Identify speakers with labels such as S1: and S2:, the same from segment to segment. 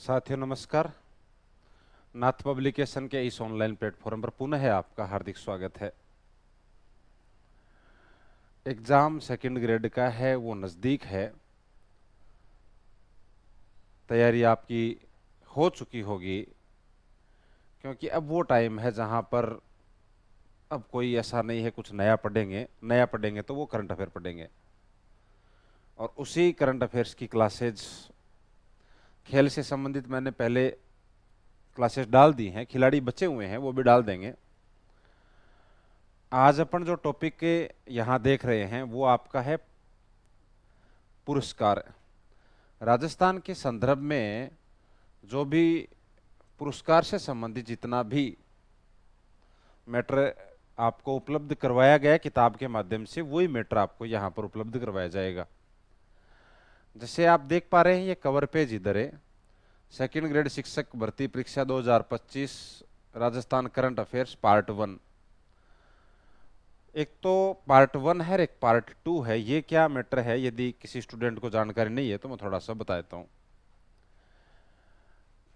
S1: साथियों नमस्कार। नाथ पब्लिकेशन के इस ऑनलाइन प्लेटफॉर्म पर पुनः आपका हार्दिक स्वागत है। एग्ज़ाम सेकंड ग्रेड का है, वो नज़दीक है। तैयारी आपकी हो चुकी होगी, क्योंकि अब वो टाइम है जहाँ पर अब कोई ऐसा नहीं है कुछ नया पढ़ेंगे तो वो करंट अफेयर पढ़ेंगे। और उसी करंट अफेयर्स की क्लासेज, खेल से संबंधित मैंने पहले क्लासेस डाल दी हैं, खिलाड़ी बचे हुए हैं वो भी डाल देंगे। आज अपन जो टॉपिक के यहाँ देख रहे हैं वो आपका है पुरस्कार। राजस्थान के संदर्भ में जो भी पुरस्कार से संबंधित जितना भी मैटर आपको उपलब्ध करवाया गया किताब के माध्यम से, वही मैटर आपको यहाँ पर उपलब्ध करवाया जाएगा। जैसे आप देख पा रहे हैं ये कवर पेज इधर है, सेकंड ग्रेड शिक्षक भर्ती परीक्षा 2025 राजस्थान करंट अफेयर्स पार्ट 1। एक तो पार्ट 1 है और एक पार्ट 2 है। ये क्या मैटर है, यदि किसी स्टूडेंट को जानकारी नहीं है तो मैं थोड़ा सा बता देता हूँ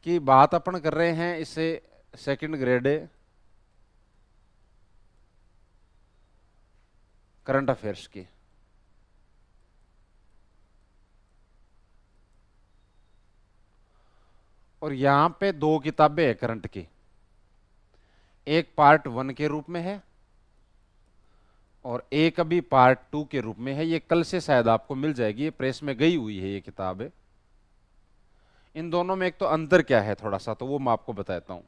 S1: कि बात अपन कर रहे हैं इसे सेकंड ग्रेड करंट अफेयर्स की। और यहां पे दो किताबें हैं करंट की, एक पार्ट 1 के रूप में है और एक अभी पार्ट 2 के रूप में है। ये कल से शायद आपको मिल जाएगी, ये प्रेस में गई हुई है ये किताब है। इन दोनों में एक तो अंतर क्या है थोड़ा सा, तो वो मैं आपको बताता हूं।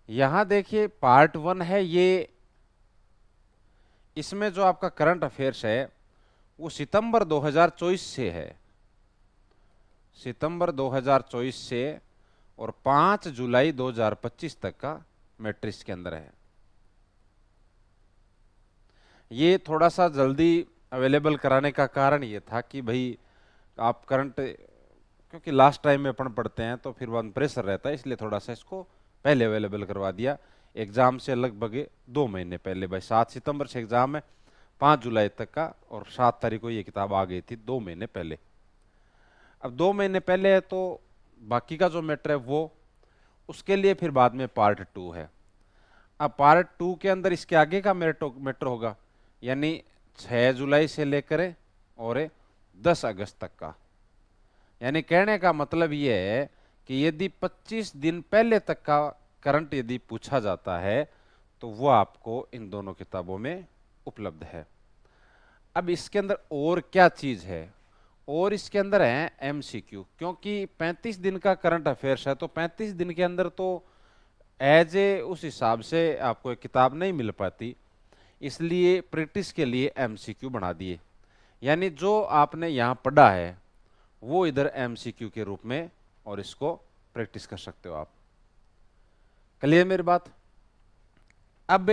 S1: यहां देखिए पार्ट 1 है, ये इसमें जो आपका करंट अफेयर्स है वो सितंबर 2024 से है, सितंबर 2024 से और 5 जुलाई 2025 तक का मैट्रिक्स के अंदर है। ये थोड़ा सा जल्दी अवेलेबल कराने का कारण ये था कि भाई आप करंट, क्योंकि लास्ट टाइम में अपन पढ़ते हैं तो फिर वन प्रेशर रहता है, इसलिए थोड़ा सा इसको पहले अवेलेबल करवा दिया एग्जाम से लगभग 2 महीने पहले। भाई 7 सितंबर से एग्जाम है, 5 जुलाई तक का, और 7 तारीख को ये किताब आ गई थी 2 महीने पहले। अब 2 महीने पहले है तो बाकी का जो मैटर है वो उसके लिए फिर बाद में पार्ट 2 है। अब पार्ट 2 के अंदर इसके आगे का मैटर होगा, यानी 6 जुलाई से लेकर और 10 अगस्त तक का। यानी कहने का मतलब ये है कि यदि 25 दिन पहले तक का करंट यदि पूछा जाता है तो वो आपको इन दोनों किताबों में उपलब्ध है। अब इसके अंदर और क्या चीज है, और इसके अंदर है एमसीक्यू, क्योंकि 35 दिन का करंट अफेयर्स है तो 35 दिन के अंदर तो एज ए उस हिसाब से आपको एक किताब नहीं मिल पाती, इसलिए प्रैक्टिस के लिए एमसीक्यू बना दिए। यानी जो आपने यहाँ पढ़ा है वो इधर एमसीक्यू के रूप में, और इसको प्रैक्टिस कर सकते हो आप। क्लियर मेरी बात? अब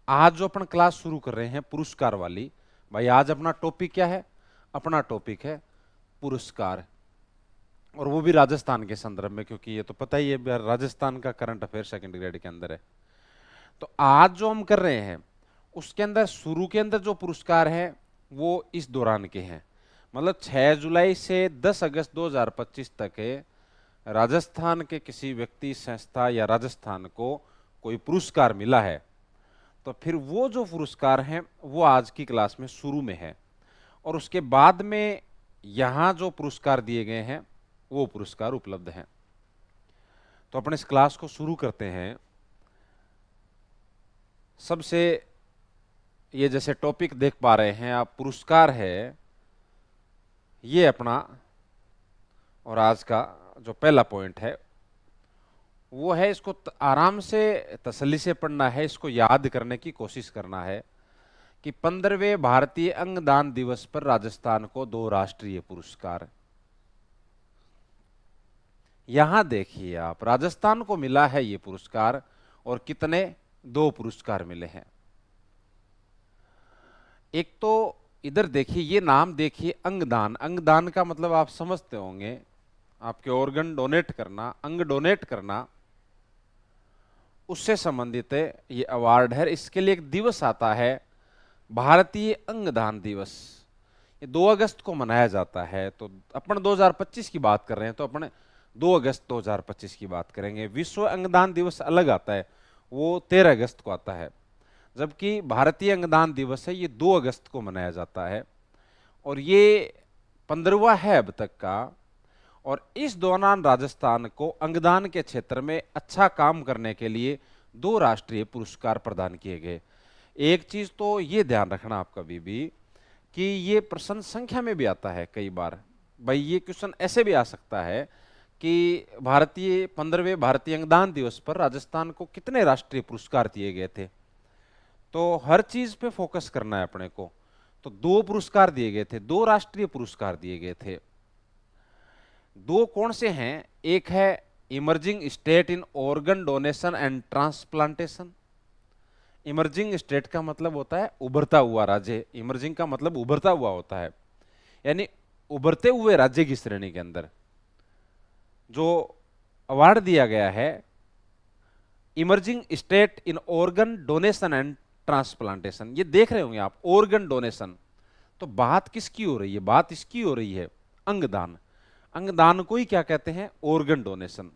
S1: आज जो अपन क्लास शुरू कर रहे हैं पुरस्कार वाली, भाई आज अपना टॉपिक क्या है? अपना टॉपिक है पुरस्कार, और वो भी राजस्थान के संदर्भ में, क्योंकि ये तो पता ही है राजस्थान का करंट अफेयर सेकंड ग्रेड के अंदर है। तो आज जो हम कर रहे हैं उसके अंदर शुरू के अंदर जो पुरस्कार है वो इस दौरान के हैं, मतलब 6 जुलाई से 10 अगस्त 2025 तक है। राजस्थान के किसी व्यक्ति, संस्था या राजस्थान को कोई पुरस्कार मिला है तो फिर वो जो पुरस्कार हैं वो आज की क्लास में शुरू में है, और उसके बाद में यहां जो पुरस्कार दिए गए हैं वो पुरस्कार उपलब्ध हैं। तो अपने इस क्लास को शुरू करते हैं। सबसे ये जैसे टॉपिक देख पा रहे हैं आप, पुरस्कार है ये अपना, और आज का जो पहला पॉइंट है वो है, इसको आराम से तसल्ली से पढ़ना है, इसको याद करने की कोशिश करना है कि 15वें भारतीय अंगदान दिवस पर राजस्थान को 2 राष्ट्रीय पुरस्कार। यहां देखिए आप, राजस्थान को मिला है ये पुरस्कार, और कितने? 2 पुरस्कार मिले हैं। एक तो इधर देखिए, ये नाम देखिए अंगदान। अंगदान का मतलब आप समझते होंगे, आपके ऑर्गन डोनेट करना, अंग डोनेट करना, उससे संबंधित है ये अवार्ड है। इसके लिए एक दिवस आता है, भारतीय अंगदान दिवस। ये 2 अगस्त को मनाया जाता है। तो अपन 2025 की बात कर रहे हैं तो अपन 2 अगस्त 2025 की बात करेंगे। विश्व अंगदान दिवस अलग आता है, वो 13 अगस्त को आता है, जबकि भारतीय अंगदान दिवस है ये 2 अगस्त को मनाया जाता है और ये 15वां है अब तक का। और इस दौरान राजस्थान को अंगदान के क्षेत्र में अच्छा काम करने के लिए 2 राष्ट्रीय पुरस्कार प्रदान किए गए। एक चीज तो ये ध्यान रखना आप कभी भी कि ये प्रश्न संख्या में भी आता है कई बार। भाई ये क्वेश्चन ऐसे भी आ सकता है कि 15वें भारतीय अंगदान दिवस पर राजस्थान को कितने राष्ट्रीय पुरस्कार दिए गए थे। तो हर चीज पे फोकस करना है अपने को। तो 2 पुरस्कार दिए गए थे, 2 राष्ट्रीय पुरस्कार दिए गए थे। 2 कौन से हैं? एक है emerging state in organ donation and transplantation. Emerging state का मतलब होता है उभरता हुआ राज्य। इमर्जिंग का मतलब उभरता हुआ होता है, यानी उभरते हुए राज्य की श्रेणी के अंदर जो अवार्ड दिया गया है emerging state in organ donation and transplantation. ये देख रहे होंगे आप, ऑर्गन डोनेशन, तो बात किसकी हो रही है? बात इसकी हो रही है अंगदान। अंगदान को ही क्या कहते हैं? ऑर्गन डोनेशन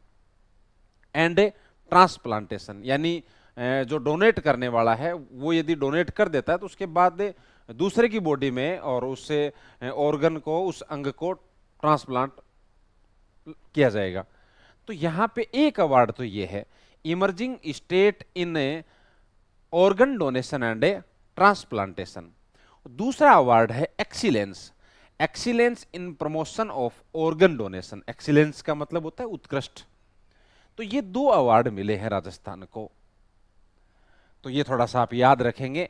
S1: एंड ट्रांसप्लांटेशन, यानी जो डोनेट करने वाला है वो यदि डोनेट कर देता है तो उसके बाद दूसरे की बॉडी में और उससे ऑर्गन को, उस अंग को ट्रांसप्लांट किया जाएगा। तो यहां पे एक अवार्ड तो ये है emerging state in organ donation and transplantation. दूसरा अवार्ड है excellence, excellence in promotion of organ donation. Excellence का मतलब होता है उत्कृष्ट। तो ये 2 अवार्ड मिले हैं राजस्थान को, तो ये थोड़ा सा आप याद रखेंगे।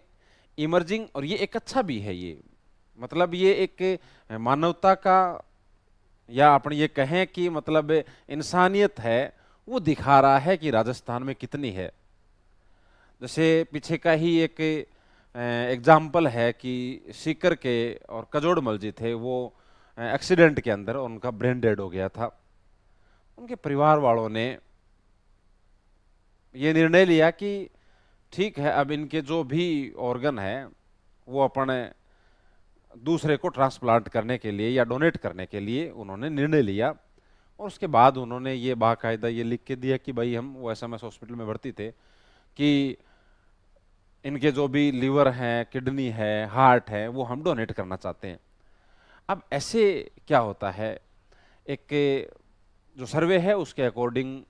S1: इमर्जिंग, और ये एक अच्छा भी है, ये मतलब ये एक मानवता का, या अपन ये कहें कि मतलब इंसानियत है, वो दिखा रहा है कि राजस्थान में कितनी है। जैसे पीछे का ही एक एग्जाम्पल है कि सीकर के और कजोड़मल जी थे, वो एक्सीडेंट के अंदर उनका ब्रेन डेड हो गया था। उनके परिवार वालों ने ये निर्णय लिया कि ठीक है, अब इनके जो भी ऑर्गन है वो अपन दूसरे को ट्रांसप्लांट करने के लिए या डोनेट करने के लिए उन्होंने निर्णय लिया। और उसके बाद उन्होंने ये बाकायदा ये लिख के दिया कि भाई हम, वो एसएमएस हॉस्पिटल में भर्ती थे, कि इनके जो भी लीवर हैं, किडनी है, हार्ट है, वो हम डोनेट करना चाहते हैं। अब ऐसे क्या होता है, एक जो सर्वे है उसके अकॉर्डिंग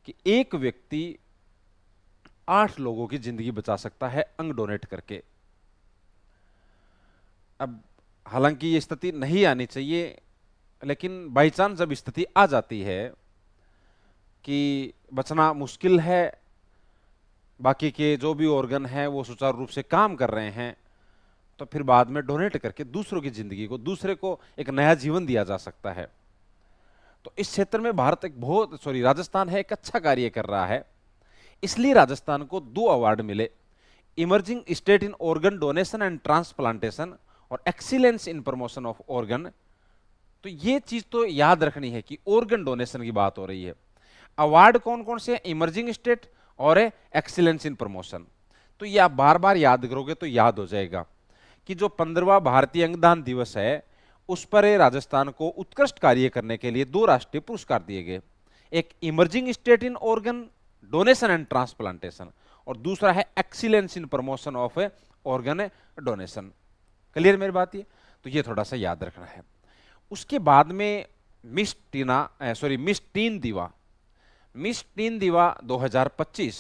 S1: कि एक व्यक्ति 8 लोगों की जिंदगी बचा सकता है अंग डोनेट करके। अब हालांकि ये स्थिति नहीं आनी चाहिए, लेकिन बाई चांस जब स्थिति आ जाती है कि बचना मुश्किल है, बाकी के जो भी ऑर्गन हैं वो सुचारू रूप से काम कर रहे हैं, तो फिर बाद में डोनेट करके दूसरों की जिंदगी को, दूसरे को एक नया जीवन दिया जा सकता है। तो इस क्षेत्र में भारत राजस्थान है, एक अच्छा कार्य कर रहा है। इसलिए राजस्थान को 2 अवार्ड मिले, emerging state in organ donation and transplantation और excellence in promotion of organ. तो ये चीज तो याद रखनी है कि ऑर्गन डोनेशन की बात हो रही है। अवार्ड कौन कौन से हैं? इमर्जिंग स्टेट और एक्सीलेंस इन प्रमोशन। तो ये आप बार बार याद करोगे तो याद हो जाएगा कि जो 15वां भारतीय अंगदान दिवस है उस पर राजस्थान को उत्कृष्ट कार्य करने के लिए 2 राष्ट्रीय पुरस्कार दिए गए। एक emerging state in organ donation and transplantation और दूसरा है excellence in promotion of organ donation. Clear मेरी बात? ये तो ये थोड़ा सा याद रखना है। उसके बाद में मिस टीन दिवा 2025।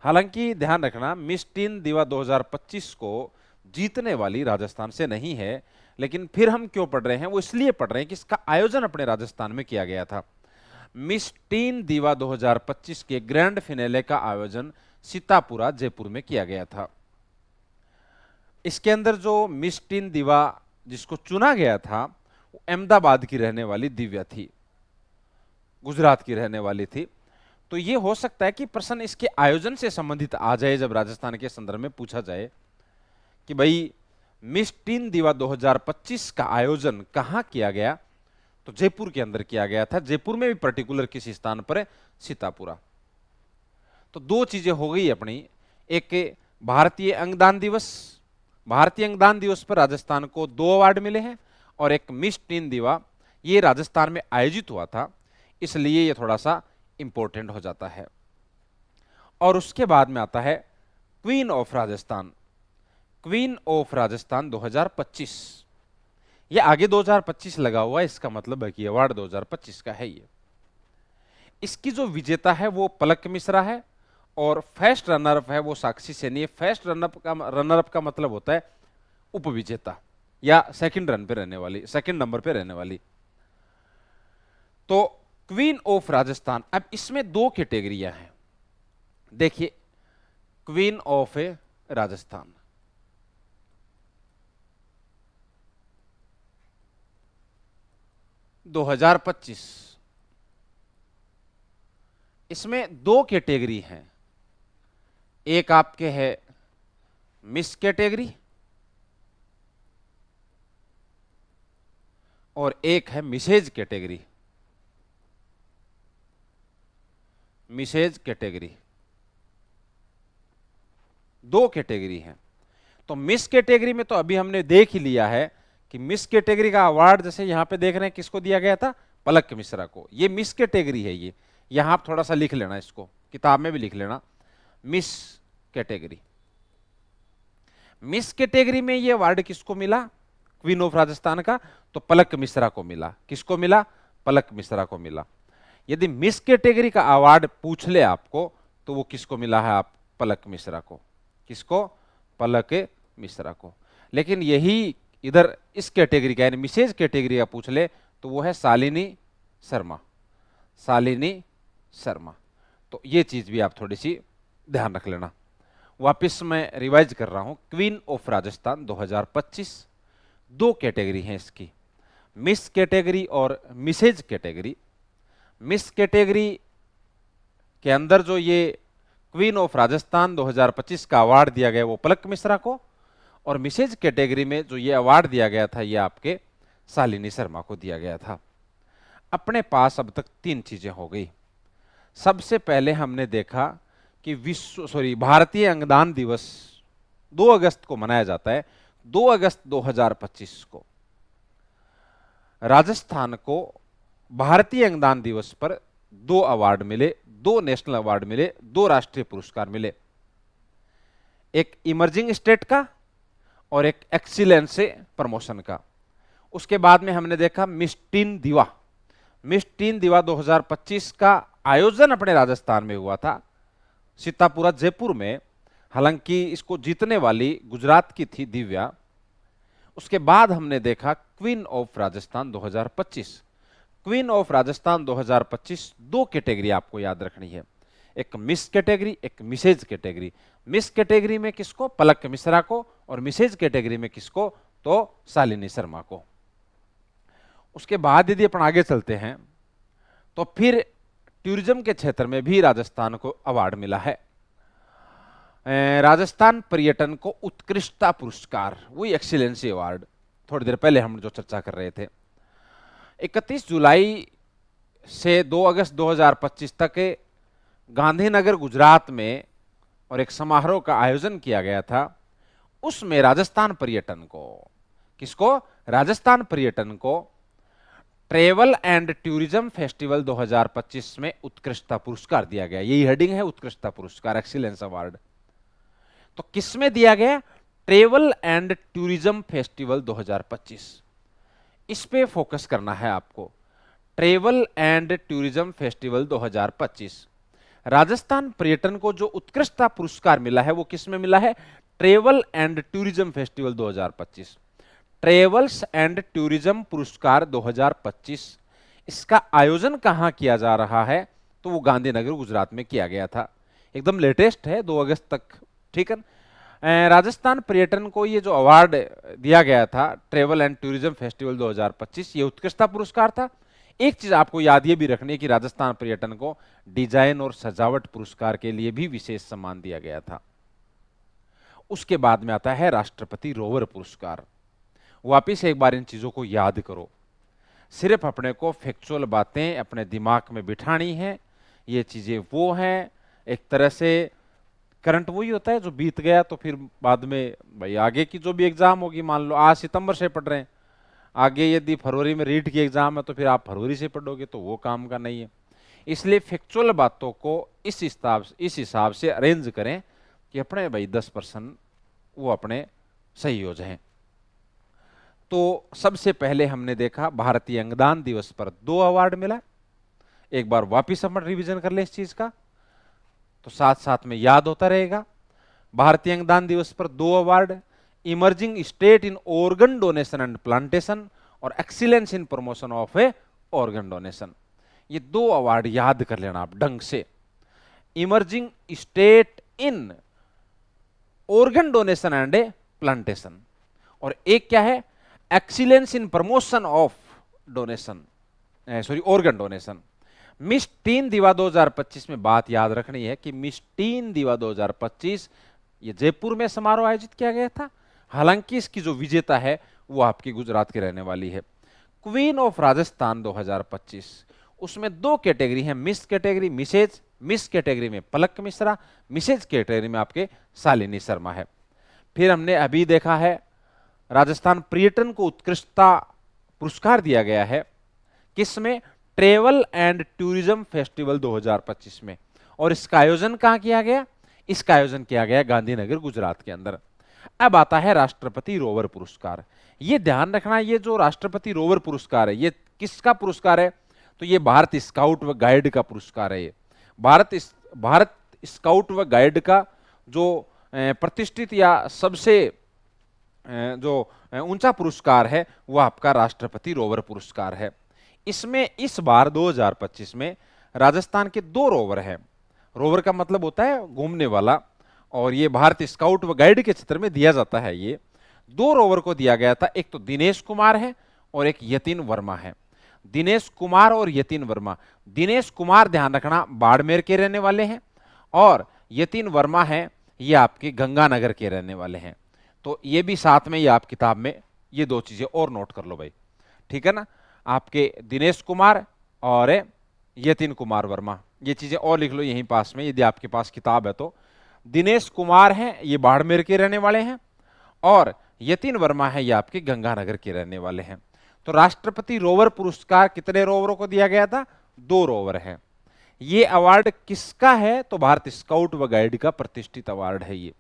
S1: हालांकि ध्यान रखना, मिस टीन दिवा 2025 को जीतने वाली राजस्थान से नहीं है, लेकिन फिर हम क्यों पढ़ रहे हैं? वो इसलिए पढ़ रहे हैं कि इसका आयोजन अपने राजस्थान में किया गया था। मिस टीन दिवा 2025 के ग्रैंड फिनाले का आयोजन सीतापुरा जयपुर में किया गया था। इसके अंदर जो मिस टीन दिवा जिसको चुना गया था वो अहमदाबाद की रहने वाली दिव्या थी, गुजरात की रहने वाली थी। तो ये हो सकता है कि प्रश्न इसके आयोजन से संबंधित आ जाए, जब राजस्थान के संदर्भ में पूछा जाए कि भाई मिस टीन दिवा 2025 का आयोजन कहां किया गया, तो जयपुर के अंदर किया गया था। जयपुर में भी पर्टिकुलर किसी स्थान पर है, सीतापुरा। तो 2 चीजें हो गई अपनी, एक भारतीय अंगदान दिवस भारतीय अंगदान दिवस पर राजस्थान को 2 अवार्ड मिले हैं, और एक मिस टीन दिवा ये राजस्थान में आयोजित हुआ था, इसलिए ये थोड़ा सा इंपॉर्टेंट हो जाता है। और उसके बाद में आता है queen of Rajasthan. Queen of Rajasthan 2025, ये आगे 2025 लगा हुआ है, इसका मतलब है कि अवार्ड 2025 का है। ये इसकी जो विजेता है वो पलक मिश्रा है, और फर्स्ट रनर अप है वो साक्षी सैनी है। फर्स्ट रनर अप का मतलब होता है उपविजेता, या सेकंड रन पे रहने वाली, सेकंड नंबर पे रहने वाली। तो क्वीन ऑफ राजस्थान, अब इसमें 2 कैटेगरियां हैं। देखिए, क्वीन ऑफ राजस्थान, (2025) इसमें 2 कैटेगरी हैं। एक आपके है मिस कैटेगरी, और एक है Mrs category. Mrs category 2 category हैं। तो मिस कैटेगरी में तो अभी हमने देख ही लिया है कि मिस कैटेगरी का अवार्ड, जैसे यहां पे देख रहे हैं, किसको दिया गया था? पलक मिश्रा को। ये मिस कैटेगरी है। ये यहां आप थोड़ा सा लिख लेना, इसको किताब में भी लिख लेना, मिस कैटेगरी। मिस कैटेगरी में ये अवार्ड किसको मिला? क्वीन ऑफ राजस्थान का, तो पलक मिश्रा को मिला। किसको मिला? पलक मिश्रा को मिला। यदि मिस कैटेगरी का अवार्ड पूछ ले आपको, तो वो किसको मिला है? आप पलक मिश्रा को। किसको? पलक मिश्रा को। लेकिन यही इधर इस कैटेगरी का, यानी मिसेज कैटेगरी का पूछ ले, तो वो है शालिनी शर्मा। शालिनी शर्मा। तो ये चीज भी आप थोड़ी सी ध्यान रख लेना। वापिस मैं रिवाइज कर रहा हूं, क्वीन ऑफ राजस्थान 2025, 2 कैटेगरी हैं इसकी, मिस कैटेगरी और मिसेज कैटेगरी। मिस कैटेगरी के अंदर जो ये क्वीन ऑफ राजस्थान 2025 का अवार्ड दिया गया वो पलक मिश्रा को, और मिसेज कैटेगरी में जो ये अवार्ड दिया गया था ये आपके शालिनी शर्मा को दिया गया था। अपने पास अब तक 3 चीजें हो गई। सबसे पहले हमने देखा कि भारतीय अंगदान दिवस 2 अगस्त को मनाया जाता है। 2 अगस्त 2025 को राजस्थान को भारतीय अंगदान दिवस पर 2 अवार्ड मिले, 2 नेशनल अवार्ड मिले, 2 राष्ट्रीय पुरस्कार मिले। एक इमर्जिंग स्टेट का और एक एक्सीलेंस से प्रमोशन का। उसके बाद में हमने देखा मिस टीन दिवा। मिस टीन दिवा 2025 का आयोजन अपने राजस्थान में हुआ था, सीतापुरा जयपुर में। हालांकि इसको जीतने वाली गुजरात की थी दिव्या। उसके बाद हमने देखा queen of Rajasthan 2025। Queen of Rajasthan 2025 2 category आपको याद रखनी है, एक मिस कैटेगरी, एक मिसेज कैटेगरी। मिस कैटेगरी में किसको? पलक मिश्रा को, और मिसेज कैटेगरी में किसको? तो शालिनी शर्मा को। उसके बाद यदि अपन आगे चलते हैं तो फिर टूरिज्म के क्षेत्र में भी राजस्थान को अवार्ड मिला है। राजस्थान पर्यटन को उत्कृष्टता पुरस्कार, वही एक्सीलेंसी अवार्ड, थोड़ी देर पहले हम जो चर्चा कर रहे थे। 31 जुलाई से 2 अगस्त 2025 तक गांधीनगर गुजरात में और एक समारोह का आयोजन किया गया था। उसमें राजस्थान पर्यटन को, किसको? राजस्थान पर्यटन को ट्रेवल एंड टूरिज्म फेस्टिवल 2025 में उत्कृष्टता पुरस्कार दिया गया। यही हेडिंग है, उत्कृष्टता पुरस्कार, एक्सीलेंस अवार्ड। तो किसमें दिया गया? Travel and tourism festival 2025। इस पे फोकस करना है आपको। Travel and tourism festival 2025। Rajasthan पर्यटन को जो उत्कृष्टता पुरस्कार मिला है वो किसमें मिला है? Travel and tourism festival 2025। Travels and tourism पुरस्कार 2025। इसका आयोजन कहां किया जा रहा है? तो वो गांधीनगर गुजरात में किया गया था। एकदम लेटेस्ट है, 2 अगस्त तक, ठीक है। राजस्थान पर्यटन को ये जो अवार्ड दिया गया था, ट्रेवल एंड टूरिज्म फेस्टिवल 2025, ये उत्कृष्टता पुरस्कार था। एक चीज आपको याद ये भी रखनी है कि राजस्थान पर्यटन को डिजाइन और सजावट पुरस्कार के लिए भी विशेष सम्मान दिया गया था। उसके बाद में आता है राष्ट्रपति रोवर पुरस्कार। वापिस एक बार इन चीजों को याद करो, सिर्फ अपने को फैक्चुअल बातें अपने दिमाग में बिठानी है। ये चीजें वो हैं, एक तरह से करंट वही होता है जो बीत गया, तो फिर बाद में भाई आगे की जो भी एग्जाम होगी, मान लो आज सितंबर से पढ़ रहे हैं, आगे यदि फरवरी में रीट की एग्जाम है तो फिर आप फरवरी से पढ़ोगे, तो वो काम का नहीं है। इसलिए फैक्चुअल बातों को इस हिसाब से अरेंज करें कि अपने भाई 10% वो अपने सही हो जाएं। तो सबसे पहले हमने देखा भारतीय अंगदान दिवस पर 2 अवार्ड मिला। एक बार वापिस हम रिवीजन कर ले इस चीज का, तो साथ साथ में याद होता रहेगा। भारतीय अंगदान दिवस पर 2 award, emerging state in organ donation and plantation और excellence in promotion of a organ donation. ये 2 अवार्ड याद कर लेना आप ढंग से। Emerging state in organ donation and a plantation, और एक क्या है, excellence in promotion of donation, sorry organ donation. Miss teen diva 2025 में बात याद रखनी है कि मिस टीन दीवा 2025 ये जयपुर में समारोह आयोजित किया गया था। हालांकि इसकी जो विजेता है वो आपकी गुजरात की रहने वाली है। क्वीन ऑफ राजस्थान 2025, उसमें 2 कैटेगरी है, Miss category Mrs, Miss category में पलक मिश्रा, मिसेज कैटेगरी में आपके शालिनी शर्मा है। फिर हमने अभी देखा है राजस्थान पर्यटन को उत्कृष्टता पुरस्कार दिया गया है, किसमें, ट्रेवल एंड टूरिज्म फेस्टिवल 2025 में। और इसका आयोजन कहां किया गया, इसका आयोजन किया गया गांधीनगर गुजरात के अंदर। अब आता है राष्ट्रपति रोवर पुरस्कार। ये ध्यान रखना, ये जो राष्ट्रपति रोवर पुरस्कार है ये किसका पुरस्कार है, तो ये भारत स्काउट व गाइड का पुरस्कार है। ये भारत स्काउट व गाइड का जो प्रतिष्ठित या सबसे जो ऊंचा पुरस्कार है वो आपका राष्ट्रपति रोवर पुरस्कार है। इसमें इस बार 2025 में राजस्थान के 2 रोवर हैं। रोवर का मतलब होता है घूमने वाला, और ये भारत स्काउट व गाइड के क्षेत्र में दिया जाता है। ये 2 रोवर को दिया गया था, एक तो दिनेश कुमार है और एक यतिन वर्मा है। दिनेश कुमार और यतिन वर्मा, दिनेश कुमार ध्यान रखना बाड़मेर के रहने वाले हैं, और यतिन वर्मा है ये आपके गंगानगर के रहने वाले हैं। तो ये भी साथ में, ये आप किताब में ये 2 चीजें और नोट कर लो भाई, ठीक है ना। आपके दिनेश कुमार और यतिन कुमार वर्मा, ये चीजें और लिख लो यहीं पास में, यदि आपके पास किताब है तो। दिनेश कुमार हैं ये बाड़मेर के रहने वाले हैं, और यतिन वर्मा है ये आपके गंगानगर के रहने वाले हैं। तो राष्ट्रपति रोवर पुरस्कार कितने रोवरों को दिया गया था, 2 रोवर है। ये अवार्ड किसका है, तो भारत स्काउट व गाइड का प्रतिष्ठित अवार्ड है। ये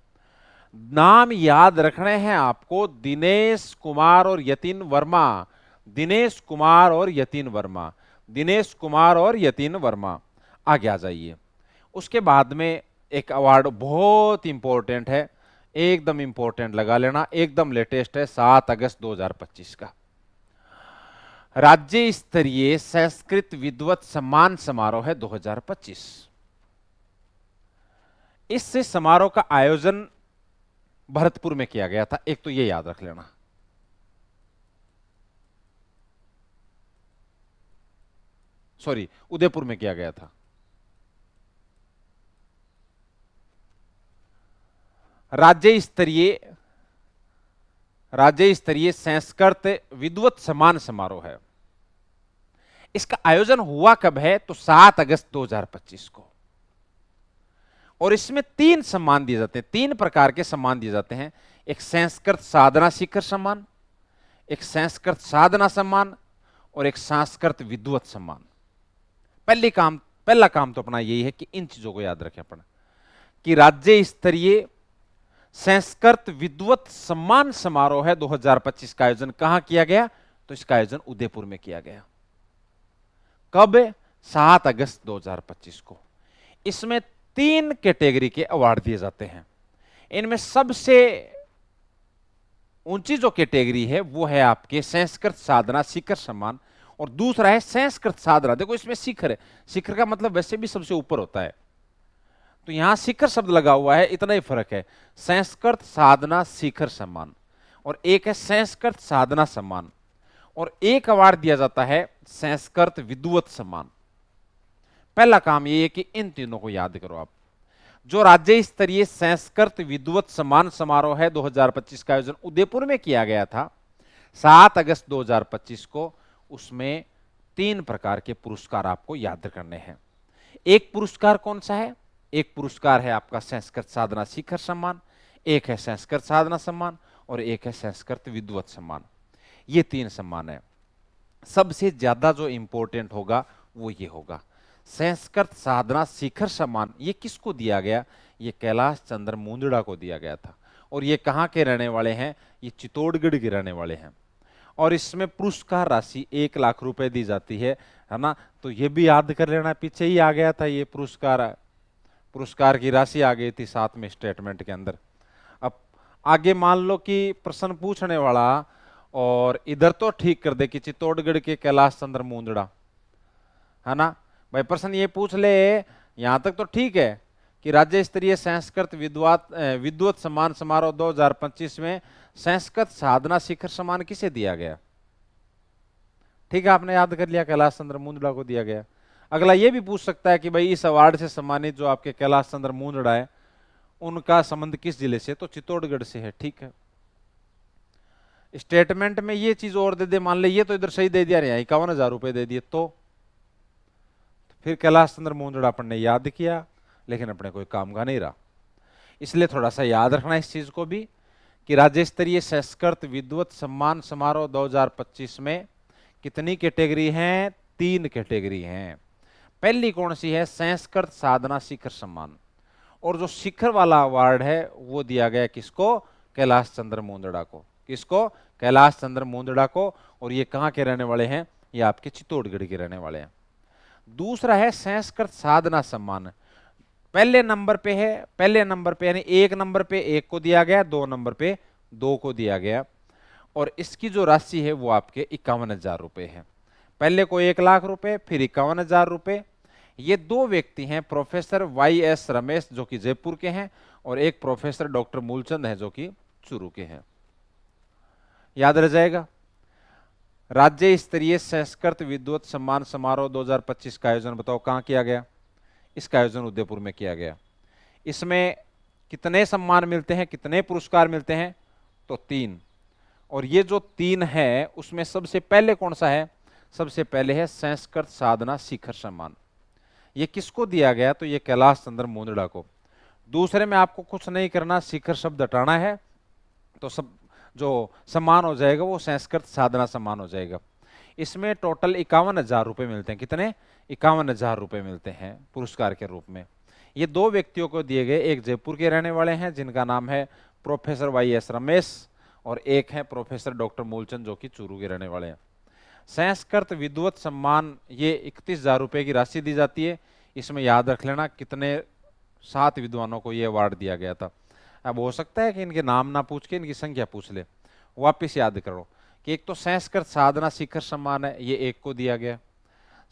S1: नाम याद रखने हैं आपको, दिनेश कुमार और यतिन वर्मा, दिनेश कुमार और यतिन वर्मा, दिनेश कुमार और यतिन वर्मा। आगे आ जाइए। उसके बाद में एक अवार्ड बहुत इंपॉर्टेंट है, एकदम इंपॉर्टेंट लगा लेना, एकदम लेटेस्ट है, 7 अगस्त 2025 का राज्य स्तरीय संस्कृत विद्वत सम्मान समारोह है 2025। इस समारोह का आयोजन भरतपुर में किया गया था, एक तो ये याद रख लेना। सॉरी, उदयपुर में किया गया था। राज्य स्तरीय संस्कृत विद्वत सम्मान समारोह है। इसका आयोजन हुआ कब है, तो 7 अगस्त 2025 को। और इसमें 3 सम्मान दिए जाते हैं, 3 प्रकार के सम्मान दिए जाते हैं। एक संस्कृत साधना शिखर सम्मान, एक संस्कृत साधना सम्मान, और एक संस्कृत विद्वत सम्मान। पहला काम तो अपना यही है कि इन चीजों को याद रखें अपन, कि राज्य स्तरीय संस्कृत विद्वत सम्मान समारोह है 2025 का आयोजन कहां किया गया, तो इसका आयोजन उदयपुर में किया गया। कब, 7 अगस्त 2025 को। इसमें 3 कैटेगरी के अवार्ड दिए जाते हैं। इनमें सबसे ऊंची जो कैटेगरी है वो है आपके संस्कृत साधना शिखर सम्मान, और दूसरा है संस्कृत साधना। देखो इसमें शिखर है, शिखर का मतलब वैसे भी सबसे ऊपर होता है, तो यहां शिखर शब्द लगा हुआ है, इतना ही फर्क है। संस्कृत साधना शिखर सम्मान और एक है संस्कृत साधना सम्मान, और एक अवार्ड दिया जाता है संस्कृत विद्वत सम्मान। पहला काम ये है कि इन तीनों को याद करो आप। जो राज्य स्तरीय संस्कृत विद्वत सम्मान समारोह है 2025 का आयोजन उदयपुर में किया गया था 7 अगस्त 2025 को, उसमें 3 प्रकार के पुरस्कार आपको याद करने हैं। एक पुरस्कार कौन सा है, एक पुरस्कार है आपका संस्कृत साधना शिखर सम्मान, एक है संस्कृत साधना सम्मान और एक है संस्कृत विद्वत सम्मान। ये 3 सम्मान है। सबसे ज्यादा जो इंपॉर्टेंट होगा वो ये होगा संस्कृत साधना शिखर सम्मान। ये किसको दिया गया? ये कैलाश चंद्र मुंदड़ा को दिया गया था। और ये कहाँ के रहने वाले हैं? ये चित्तौड़गढ़ के रहने वाले हैं। और इसमें पुरस्कार राशि 1 लाख रुपए दी जाती है ना। तो ये भी याद कर लेना, पीछे ही आ गया था ये पुरस्कार की राशि आ गई थी साथ में स्टेटमेंट के अंदर। अब आगे मान लो कि प्रश्न पूछने वाला और इधर तो ठीक कर दे कि चित्तौड़गढ़ के कैलाश चंद्र मुंदड़ा, है ना भाई। प्रश्न ये पूछ ले, यहां तक तो ठीक है कि राज्य स्तरीय संस्कृत विद्वत सम्मान समारोह 2025 में संस्कृत साधना शिखर सम्मान किसे दिया गया? ठीक है, आपने याद कर लिया, कैलाश चंद्र मुंदड़ा को दिया गया। अगला ये भी पूछ सकता है कि भाई इस अवार्ड से सम्मानित जो आपके कैलाश चंद्र मुंदड़ा है उनका संबंध किस जिले से? तो चित्तौड़गढ़ से है। ठीक है, स्टेटमेंट में ये चीज और दे दे, मान ले ये तो इधर सही दे दिया, 51,000 रुपए दे दिए, तो फिर कैलाश चंद्र मुंदड़ा अपन ने याद किया लेकिन अपने कोई काम का नहीं रहा। इसलिए थोड़ा सा याद रखना इस चीज को भी कि राज्य स्तरीय संस्कृत विद्वत सम्मान समारोह 2025 में कितनी कैटेगरी हैं? 3 कैटेगरी हैं। पहली कौन सी है? संस्कृत साधना शिखर सम्मान। और जो शिखर वाला अवार्ड है वो दिया गया किसको? कैलाश चंद्र मुंदड़ा को। किसको? कैलाश चंद्र मुंदड़ा को। और ये कहाँ के रहने वाले हैं? ये आपके चित्तौड़गढ़ के रहने वाले हैं। दूसरा है संस्कृत साधना सम्मान। पहले नंबर पे है, पहले नंबर पे यानी 1 नंबर पे 1 को दिया गया, 2 नंबर पे 2 को दिया गया। और इसकी जो राशि है वो आपके 51,000 रुपए है। पहले को 1 लाख रुपए, फिर 51,000 रुपए। ये 2 व्यक्ति हैं, प्रोफेसर YS रमेश जो कि जयपुर के हैं और एक प्रोफेसर डॉक्टर मूलचंद है जो कि चूरू के हैं। याद रह जाएगा। राज्य स्तरीय संस्कृत विद्वत सम्मान समारोह 2025 का आयोजन बताओ कहां किया गया? इसका आयोजन उदयपुर में किया गया। इसमें कितने सम्मान मिलते हैं, कितने पुरस्कार मिलते हैं? तो 3। और ये जो 3 है उसमें सबसे पहले कौन सा है? सबसे पहले है संस्कृत साधना शिखर सम्मान। ये किसको दिया गया? तो ये कैलाश चंद्र मुंदड़ा को। दूसरे में आपको कुछ नहीं करना, शिखर शब्द हटाना है तो सब जो सम्मान हो जाएगा वो संस्कृत साधना सम्मान हो जाएगा। इसमें टोटल 51,000 रुपए मिलते हैं। कितने? 51,000 रुपए मिलते हैं पुरस्कार के रूप में। ये 2 व्यक्तियों को दिए गए, एक जयपुर के रहने वाले हैं जिनका नाम है प्रोफेसर YS रमेश और एक है प्रोफेसर डॉक्टर मूलचंद जो कि चूरू के रहने वाले हैं। संस्कृत विद्वत सम्मान ये 31,000 रुपए की राशि दी जाती है। इसमें याद रख लेना कितने 7 विद्वानों को ये अवार्ड दिया गया था। अब हो सकता है कि इनके नाम ना पूछ के इनकी संख्या पूछ ले, वापिस याद करो कि एक तो संस्कृत साधना शिखर सम्मान है, ये 1 को दिया गया।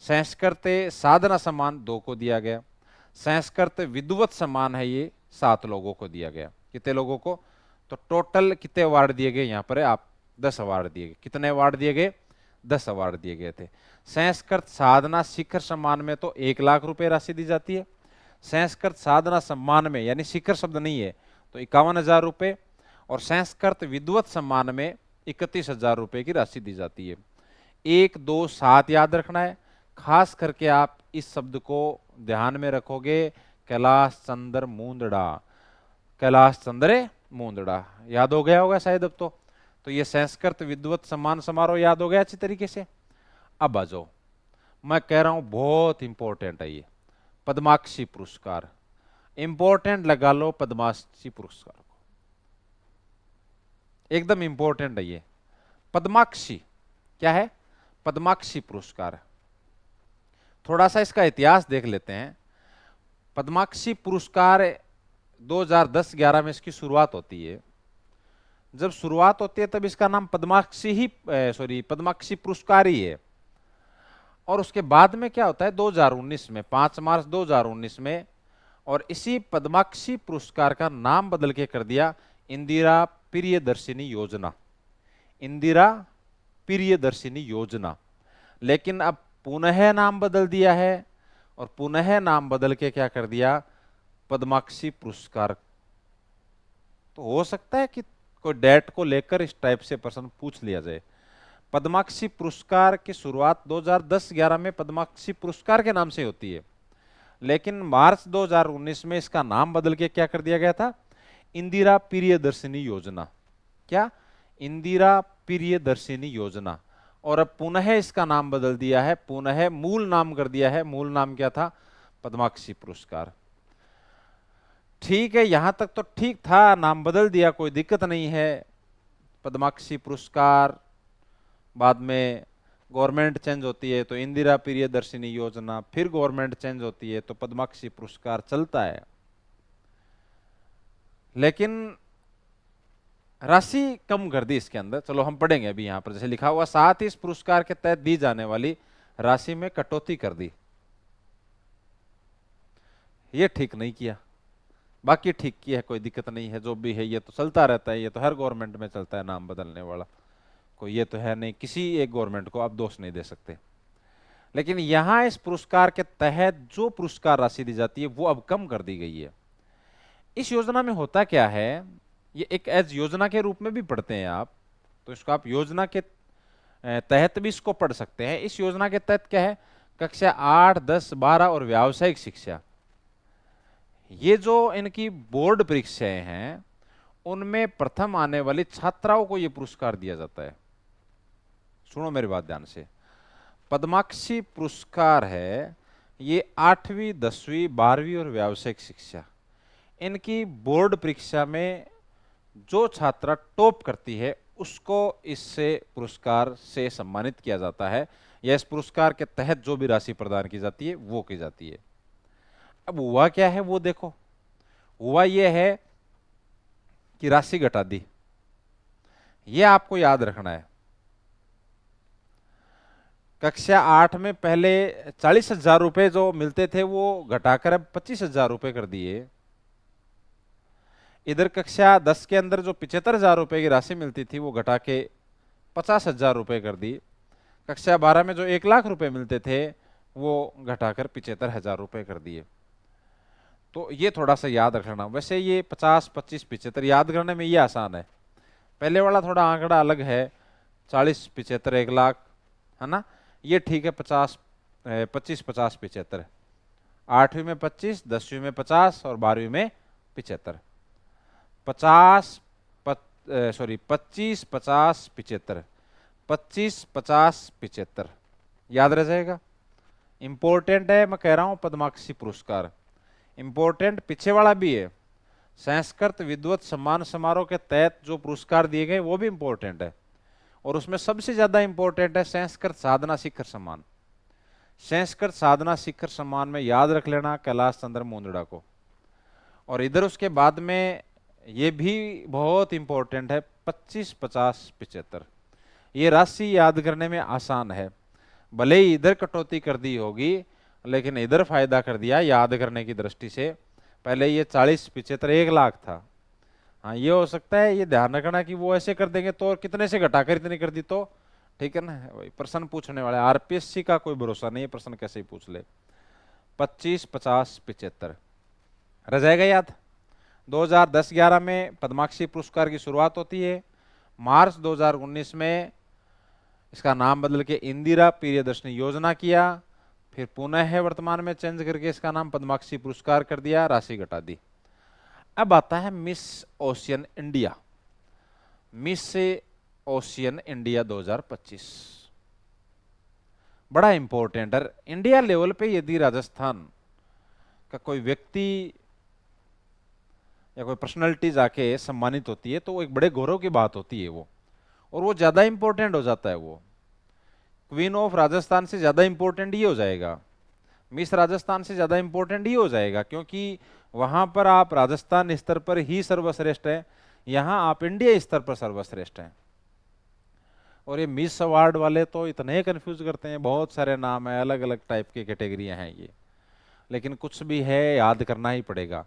S1: संस्कृत साधना सम्मान 2 को दिया गया। संस्कृत विद्वत सम्मान है ये 7 लोगों को दिया गया। कितने लोगों को? तो टोटल कितने अवार्ड दिए गए यहाँ पर है आप? 10 अवार्ड दिए गए। कितने अवार्ड दिए गए? 10 अवार्ड दिए गए थे। संस्कृत साधना शिखर सम्मान में तो 1 लाख रुपए राशि दी जाती है। संस्कृत साधना सम्मान में यानी शिखर शब्द नहीं है तो 51,000 रुपए और संस्कृत विद्वत सम्मान में 31,000 रुपए की राशि दी जाती है। 1 2 7 याद रखना है। खास करके आप इस शब्द को ध्यान में रखोगे, कैलाश चंद्र मुंदड़ा। कैलाश चंद्र मुंदड़ा याद हो गया होगा शायद अब तो ये संस्कृत विद्वत सम्मान समारोह याद हो गया अच्छी तरीके से। अब आ जाओ, मैं कह रहा हूं बहुत इंपॉर्टेंट है ये पद्माक्षी पुरस्कार। इंपॉर्टेंट लगा लो पद्माक्षी पुरस्कार को, एकदम इंपॉर्टेंट है ये। पद्माक्षी क्या है? पद्माक्षी पुरस्कार। थोड़ा सा इसका इतिहास देख लेते हैं। पद्माक्षी पुरस्कार 2010-11 में इसकी शुरुआत होती है। जब शुरुआत होती है तब इसका नाम पद्माक्षी पुरस्कार ही है। और उसके बाद में क्या होता है 2019 में 5 मार्च 2019 में, और इसी पद्माक्षी पुरस्कार का नाम बदल के कर दिया इंदिरा प्रियदर्शिनी योजना। इंदिरा प्रियदर्शिनी योजना। लेकिन अब पुनः नाम बदल दिया है और पुनः नाम बदल के क्या कर दिया? पद्माक्षी पुरस्कार। तो हो सकता है कि कोई डेट को लेकर इस टाइप से प्रश्न पूछ लिया जाए। पद्माक्षी पुरस्कार की शुरुआत 2010-11 में पद्माक्षी पुरस्कार के नाम से होती है। लेकिन मार्च 2019 में इसका नाम बदल के क्या कर दिया गया था, इंदिरा प्रियदर्शिनी योजना। क्या, इंदिरा प्रियदर्शिनी योजना। और अब पुनः इसका नाम बदल दिया है, पुनः मूल नाम कर दिया है। मूल नाम क्या था, पद्माक्षी पुरस्कार। ठीक है, यहां तक तो ठीक था, नाम बदल दिया, कोई दिक्कत नहीं है। पद्माक्षी पुरस्कार, बाद में गवर्नमेंट चेंज होती है तो इंदिरा प्रियदर्शिनी योजना, फिर गवर्नमेंट चेंज होती है तो पद्माक्षी पुरस्कार चलता है। लेकिन राशि कम कर दी इसके अंदर, चलो हम पढ़ेंगे अभी यहां पर, जैसे लिखा हुआ, साथ ही इस पुरस्कार के तहत दी जाने वाली राशि में कटौती कर दी। ये ठीक नहीं किया, बाकी ठीक किया है, कोई दिक्कत नहीं है। जो भी है ये तो चलता रहता है, ये तो हर गवर्नमेंट में चलता है नाम बदलने वाला, कोई ये तो है नहीं, किसी एक गवर्नमेंट को आप दोष नहीं दे सकते। लेकिन यहां इस पुरस्कार के तहत जो पुरस्कार राशि दी जाती है वो अब कम कर दी गई है। इस योजना में होता क्या है, ये एक एज योजना के रूप में भी पढ़ते हैं आप, तो इसको आप योजना के तहत भी इसको पढ़ सकते हैं। इस योजना के तहत क्या है, कक्षा 8, 10, 12 और व्यावसायिक शिक्षा, ये जो इनकी बोर्ड परीक्षाएं हैं उनमें प्रथम आने वाली छात्राओं को यह पुरस्कार दिया जाता है। सुनो मेरी बात ध्यान से, पद्माक्षी पुरस्कार है ये 8वीं, 10वीं, 12वीं और व्यावसायिक शिक्षा, इनकी बोर्ड परीक्षा में जो छात्रा टॉप करती है उसको इससे पुरस्कार से सम्मानित किया जाता है, या इस पुरस्कार के तहत जो भी राशि प्रदान की जाती है वो की जाती है। अब हुआ क्या है वो देखो, हुआ ये है कि राशि घटा दी, ये आपको याद रखना है। कक्षा 8 में पहले 40,000 रुपए जो मिलते थे वो घटाकर अब 25,000 रुपए कर दिए। इधर कक्षा 10 के अंदर जो 75,000 रुपए की राशि मिलती थी वो घटा के 50,000 रुपए कर दी। कक्षा 12 में जो 1,00,000 रुपए मिलते थे वो घटाकर 75,000 रुपए कर दिए। तो ये थोड़ा सा याद रखना। वैसे ये 50, 25, 75 याद करने में ये आसान है, पहले वाला थोड़ा आंकड़ा अलग है, 40, 75, 1,00,000, है ना, ये ठीक है। 50, 25, 50, 75, 8वीं में 25, 10वीं में 50 और 12वीं में 75। 25, 50, 75, 25, 50, 75 याद रह जाएगा। इंपॉर्टेंट है, मैं कह रहा हूं पद्माक्षी पुरस्कार इंपॉर्टेंट, पीछे वाला भी है। संस्कृत विद्वत सम्मान समारोह के तहत जो पुरस्कार दिए गए वो भी इंपॉर्टेंट है, और उसमें सबसे ज्यादा इंपॉर्टेंट है संस्कृत साधना शिखर सम्मान। संस्कृत साधना शिखर सम्मान में याद रख लेना कैलाश चंद्र मुंदड़ा को। और इधर उसके बाद में ये भी बहुत इंपॉर्टेंट है 25, 50, 75। ये राशि याद करने में आसान है, भले ही इधर कटौती कर दी होगी लेकिन इधर फायदा कर दिया याद करने की दृष्टि से। पहले ये 40, 75, 1,00,000 था। हाँ ये हो सकता है, ये ध्यान रखना कि वो ऐसे कर देंगे तो कितने से घटाकर इतनी कर दी तो ठीक है ना, वही प्रश्न पूछने वाले आरपीएससी का कोई भरोसा नहीं है, प्रश्न कैसे ही पूछ ले। 25, 50, 75 रह जाएगा याद। 2010-11 में पद्माक्षी पुरस्कार की शुरुआत होती है। मार्च 2019 में इसका नाम बदल के इंदिरा प्रियदर्शनी योजना किया, फिर पुनः है वर्तमान में चेंज करके इसका नाम पद्माक्षी पुरस्कार कर दिया, राशि घटा दी। अब आता है miss ocean India. Miss ocean India 2025 बड़ा इंपॉर्टेंट है। इंडिया लेवल पे यदि राजस्थान का कोई व्यक्ति या कोई पर्सनालिटी जाके सम्मानित होती है तो वो एक बड़े गौरव की बात होती है वो, और वो ज्यादा इंपॉर्टेंट हो जाता है। वो क्वीन ऑफ राजस्थान से ज्यादा इंपॉर्टेंट ये हो जाएगा, मिस राजस्थान से ज्यादा इंपॉर्टेंट ये हो जाएगा, क्योंकि वहां पर आप राजस्थान स्तर पर ही सर्वश्रेष्ठ हैं, यहां आप इंडिया स्तर पर सर्वश्रेष्ठ हैं। और ये मिस अवार्ड वाले तो इतने कंफ्यूज करते हैं, बहुत सारे नाम है, अलग अलग टाइप की कैटेगरियां हैं ये, लेकिन कुछ भी है याद करना ही पड़ेगा।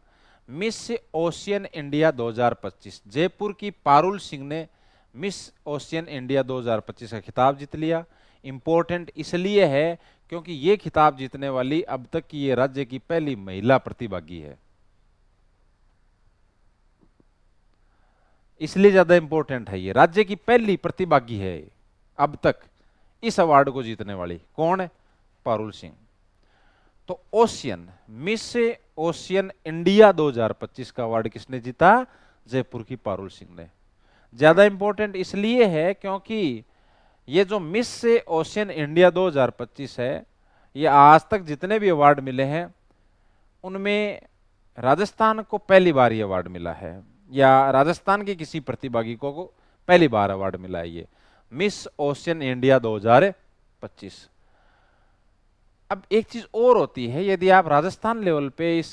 S1: मिस ओशियन इंडिया 2025 जयपुर की पारुल सिंह ने मिस ओशियन इंडिया 2025 का खिताब जीत लिया। इंपॉर्टेंट इसलिए है क्योंकि ये खिताब जीतने वाली अब तक की ये राज्य की पहली महिला प्रतिभागी है, इसलिए ज्यादा इंपॉर्टेंट है। ये राज्य की पहली प्रतिभागी है अब तक इस अवार्ड को जीतने वाली, कौन है, पारुल सिंह। तो ओशियन, मिस ओशियन इंडिया 2025 का अवार्ड किसने जीता? जयपुर की पारुल सिंह ने। ज्यादा इंपॉर्टेंट इसलिए है क्योंकि ये जो मिस ओशियन इंडिया 2025 है, ये आज तक जितने भी अवार्ड मिले हैं उनमें राजस्थान को पहली बार ये अवार्ड मिला है, या राजस्थान के किसी प्रतिभागी को पहली बार अवार्ड मिला है ये मिस ओशियन इंडिया 2025। अब एक चीज और होती है, यदि आप राजस्थान लेवल पे इस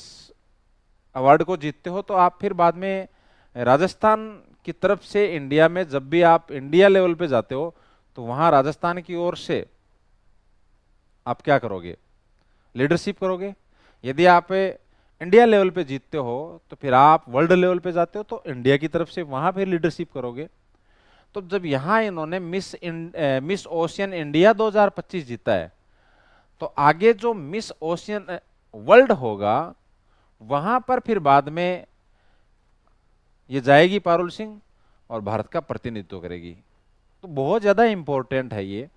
S1: अवार्ड को जीतते हो तो आप फिर बाद में राजस्थान की तरफ से इंडिया में जब भी आप इंडिया लेवल पे जाते हो तो वहां राजस्थान की ओर से आप क्या करोगे? लीडरशिप करोगे। यदि आप इंडिया लेवल पे जीतते हो तो फिर आप वर्ल्ड लेवल पे जाते हो तो इंडिया की तरफ से वहां फिर लीडरशिप करोगे। तो जब यहां इन्होंने मिस ओशियन इंडिया 2025 जीता है, तो आगे जो मिस ओशियन वर्ल्ड होगा वहां पर फिर बाद में ये जाएगी पारुल सिंह और भारत का प्रतिनिधित्व करेगी। तो बहुत ज्यादा इंपॉर्टेंट है ये।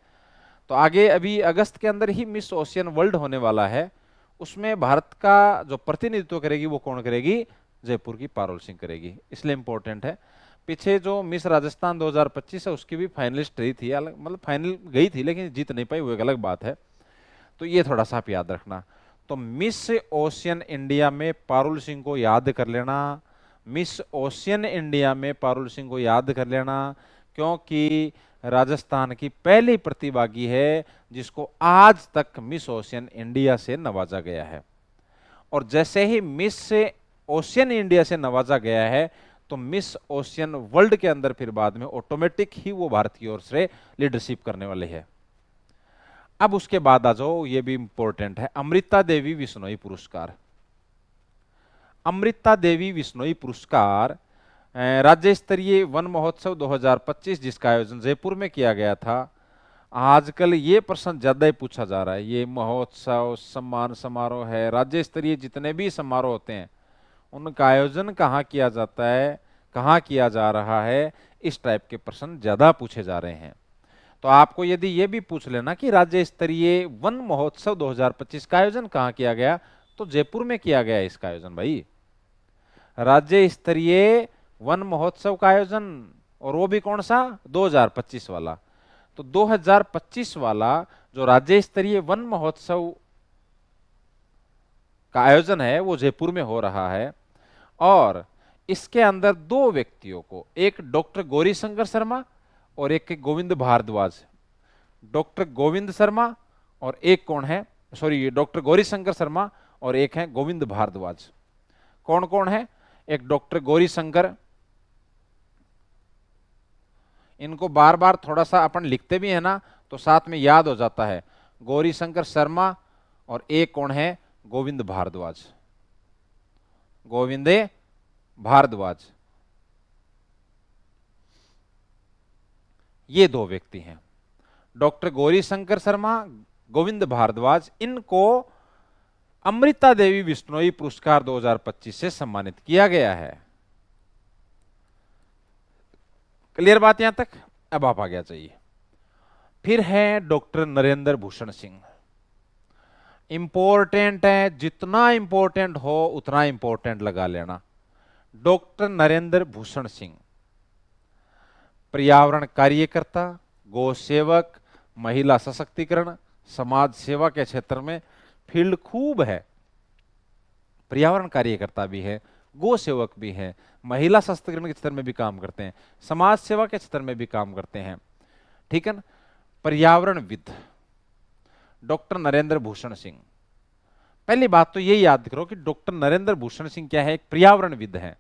S1: तो आगे अभी अगस्त के अंदर ही मिस ओशियन वर्ल्ड होने वाला है, उसमें भारत का जो प्रतिनिधित्व करेगी वो कौन करेगी? जयपुर की पारुल सिंह करेगी, इसलिए इंपॉर्टेंट है। पीछे जो मिस राजस्थान 2025 है उसकी भी फाइनलिस्ट रही थी, मतलब फाइनल गई थी लेकिन जीत नहीं पाई, वो एक अलग बात है। तो ये थोड़ा सा आप याद रखना। तो मिस ओशियन इंडिया में पारुल सिंह को याद कर लेना, मिस ओशियन इंडिया में पारुल सिंह को याद कर लेना, क्योंकि राजस्थान की पहली प्रतिभागी है जिसको आज तक मिस ओशियन इंडिया से नवाजा गया है। और जैसे ही मिस ओशियन इंडिया से नवाजा गया है तो मिस ओशियन वर्ल्ड के अंदर फिर बाद में ऑटोमेटिक ही वो भारत की ओर से लीडरशिप करने वाले है। अब उसके बाद आ जाओ, ये भी इंपॉर्टेंट है, अमृता देवी विश्नोई पुरस्कार। अमृता देवी विश्नोई पुरस्कार राज्य स्तरीय वन महोत्सव 2025 जिसका आयोजन जयपुर में किया गया था। आजकल ये प्रश्न ज्यादा ही पूछा जा रहा है, ये महोत्सव सम्मान समारोह है, राज्य स्तरीय जितने भी समारोह होते हैं उनका आयोजन कहाँ किया जाता है, कहाँ किया जा रहा है, इस टाइप के प्रश्न ज्यादा पूछे जा रहे हैं। तो आपको यदि ये भी पूछ लेना कि राज्य स्तरीय वन महोत्सव 2025 का आयोजन कहाँ किया गया, तो जयपुर में किया गया इसका आयोजन भाई, राज्य स्तरीय वन महोत्सव का आयोजन, और वो भी कौन सा? 2025 वाला। तो 2025 वाला जो राज्य स्तरीय वन महोत्सव का आयोजन है वो जयपुर में हो रहा है। और इसके अंदर दो व्यक्तियों को, एक डॉक्टर गौरी शंकर शर्मा और एक गोविंद भारद्वाज। डॉक्टर गोविंद शर्मा और एक कौन है, सॉरी डॉक्टर गौरी शंकर शर्मा और एक है गोविंद भारद्वाज। कौन कौन है? एक डॉक्टर गौरी शंकर, इनको बार बार थोड़ा सा अपन लिखते भी है ना तो साथ में याद हो जाता है, गौरी शंकर शर्मा, और एक कौन है? गोविंद भारद्वाज। गोविंद भारद्वाज, ये दो व्यक्ति हैं, डॉक्टर गौरी शंकर शर्मा, गोविंद भारद्वाज। इनको अमृता देवी विश्नोई पुरस्कार 2025 से सम्मानित किया गया है। क्लियर बात यहां तक? अब आप आ गया चाहिए। फिर है डॉक्टर नरेंद्र भूषण सिंह। इंपॉर्टेंट है, जितना इंपॉर्टेंट हो उतना इंपॉर्टेंट लगा लेना। डॉक्टर नरेंद्र भूषण सिंह पर्यावरण कार्यकर्ता, गौ सेवक, महिला सशक्तिकरण, समाज सेवा के क्षेत्र में फील्ड खूब है। पर्यावरण कार्यकर्ता भी है, गौ सेवक भी है, महिला सशक्तिकरण के क्षेत्र में भी काम करते हैं, समाज सेवा के क्षेत्र में भी काम करते हैं, ठीक है ना। पर्यावरणविद डॉक्टर नरेंद्र भूषण सिंह। पहली बात तो ये याद करो कि डॉक्टर नरेंद्र भूषण सिंह क्या है? एक पर्यावरणविद है।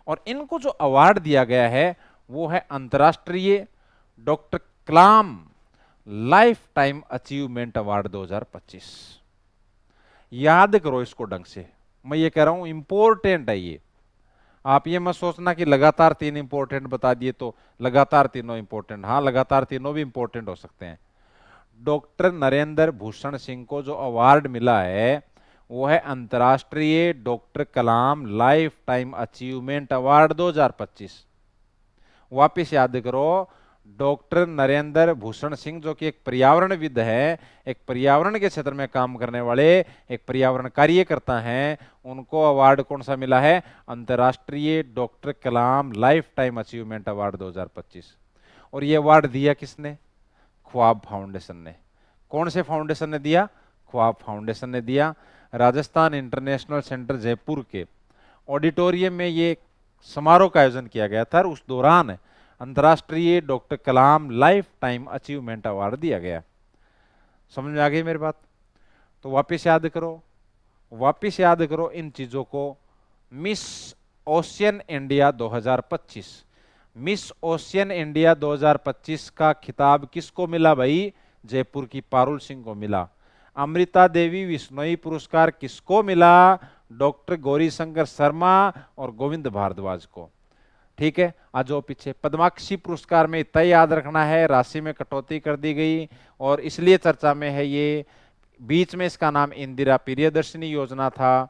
S1: और इनको जो अवार्ड दिया गया है वो है अंतर्राष्ट्रीय डॉक्टर कलाम लाइफ टाइम अचीवमेंट अवार्ड 2025। याद करो इसको ढंग से, मैं ये कह रहा हूं इंपॉर्टेंट है ये। आप ये मत सोचना कि लगातार 3 इंपॉर्टेंट बता दिए तो लगातार तीनों इंपॉर्टेंट, हाँ लगातार तीनों भी इंपॉर्टेंट हो सकते हैं। डॉक्टर नरेंद्र भूषण सिंह को जो अवार्ड मिला है वो है अंतर्राष्ट्रीय डॉक्टर कलाम लाइफ टाइम अचीवमेंट अवार्ड 2025। वापिस याद करो, डॉक्टर नरेंद्र भूषण सिंह, जो कि एक पर्यावरणविद है, एक पर्यावरण के क्षेत्र में काम करने वाले एक पर्यावरण कार्यकर्ता हैं, उनको अवार्ड कौन सा मिला है? अंतर्राष्ट्रीय डॉक्टर कलाम लाइफ टाइम अचीवमेंट अवार्ड 2025। और ये अवार्ड दिया किसने? ख्वाब फाउंडेशन ने। कौन से फाउंडेशन ने दिया? ख्वाब फाउंडेशन ने दिया। राजस्थान इंटरनेशनल सेंटर जयपुर के ऑडिटोरियम में ये समारोह का आयोजन किया गया था और उस दौरान अंतर्राष्ट्रीय डॉक्टर कलाम लाइफ टाइम अचीवमेंट अवार्ड दिया गया। समझ में आ गई मेरी बात? तो वापस याद करो, वापस याद करो इन चीजों को। Miss ocean India 2025, miss ocean India 2025 का खिताब किसको मिला भाई? जयपुर की पारुल सिंह को मिला। अमृता देवी विश्नोई पुरस्कार किसको मिला? डॉक्टर गौरी शंकर शर्मा और गोविंद भारद्वाज को। ठीक है, आ जाओ पीछे। पद्माक्षी पुरस्कार में इतना याद रखना है, राशि में कटौती कर दी गई और इसलिए चर्चा में है ये। बीच में इसका नाम इंदिरा प्रियदर्शनी योजना था।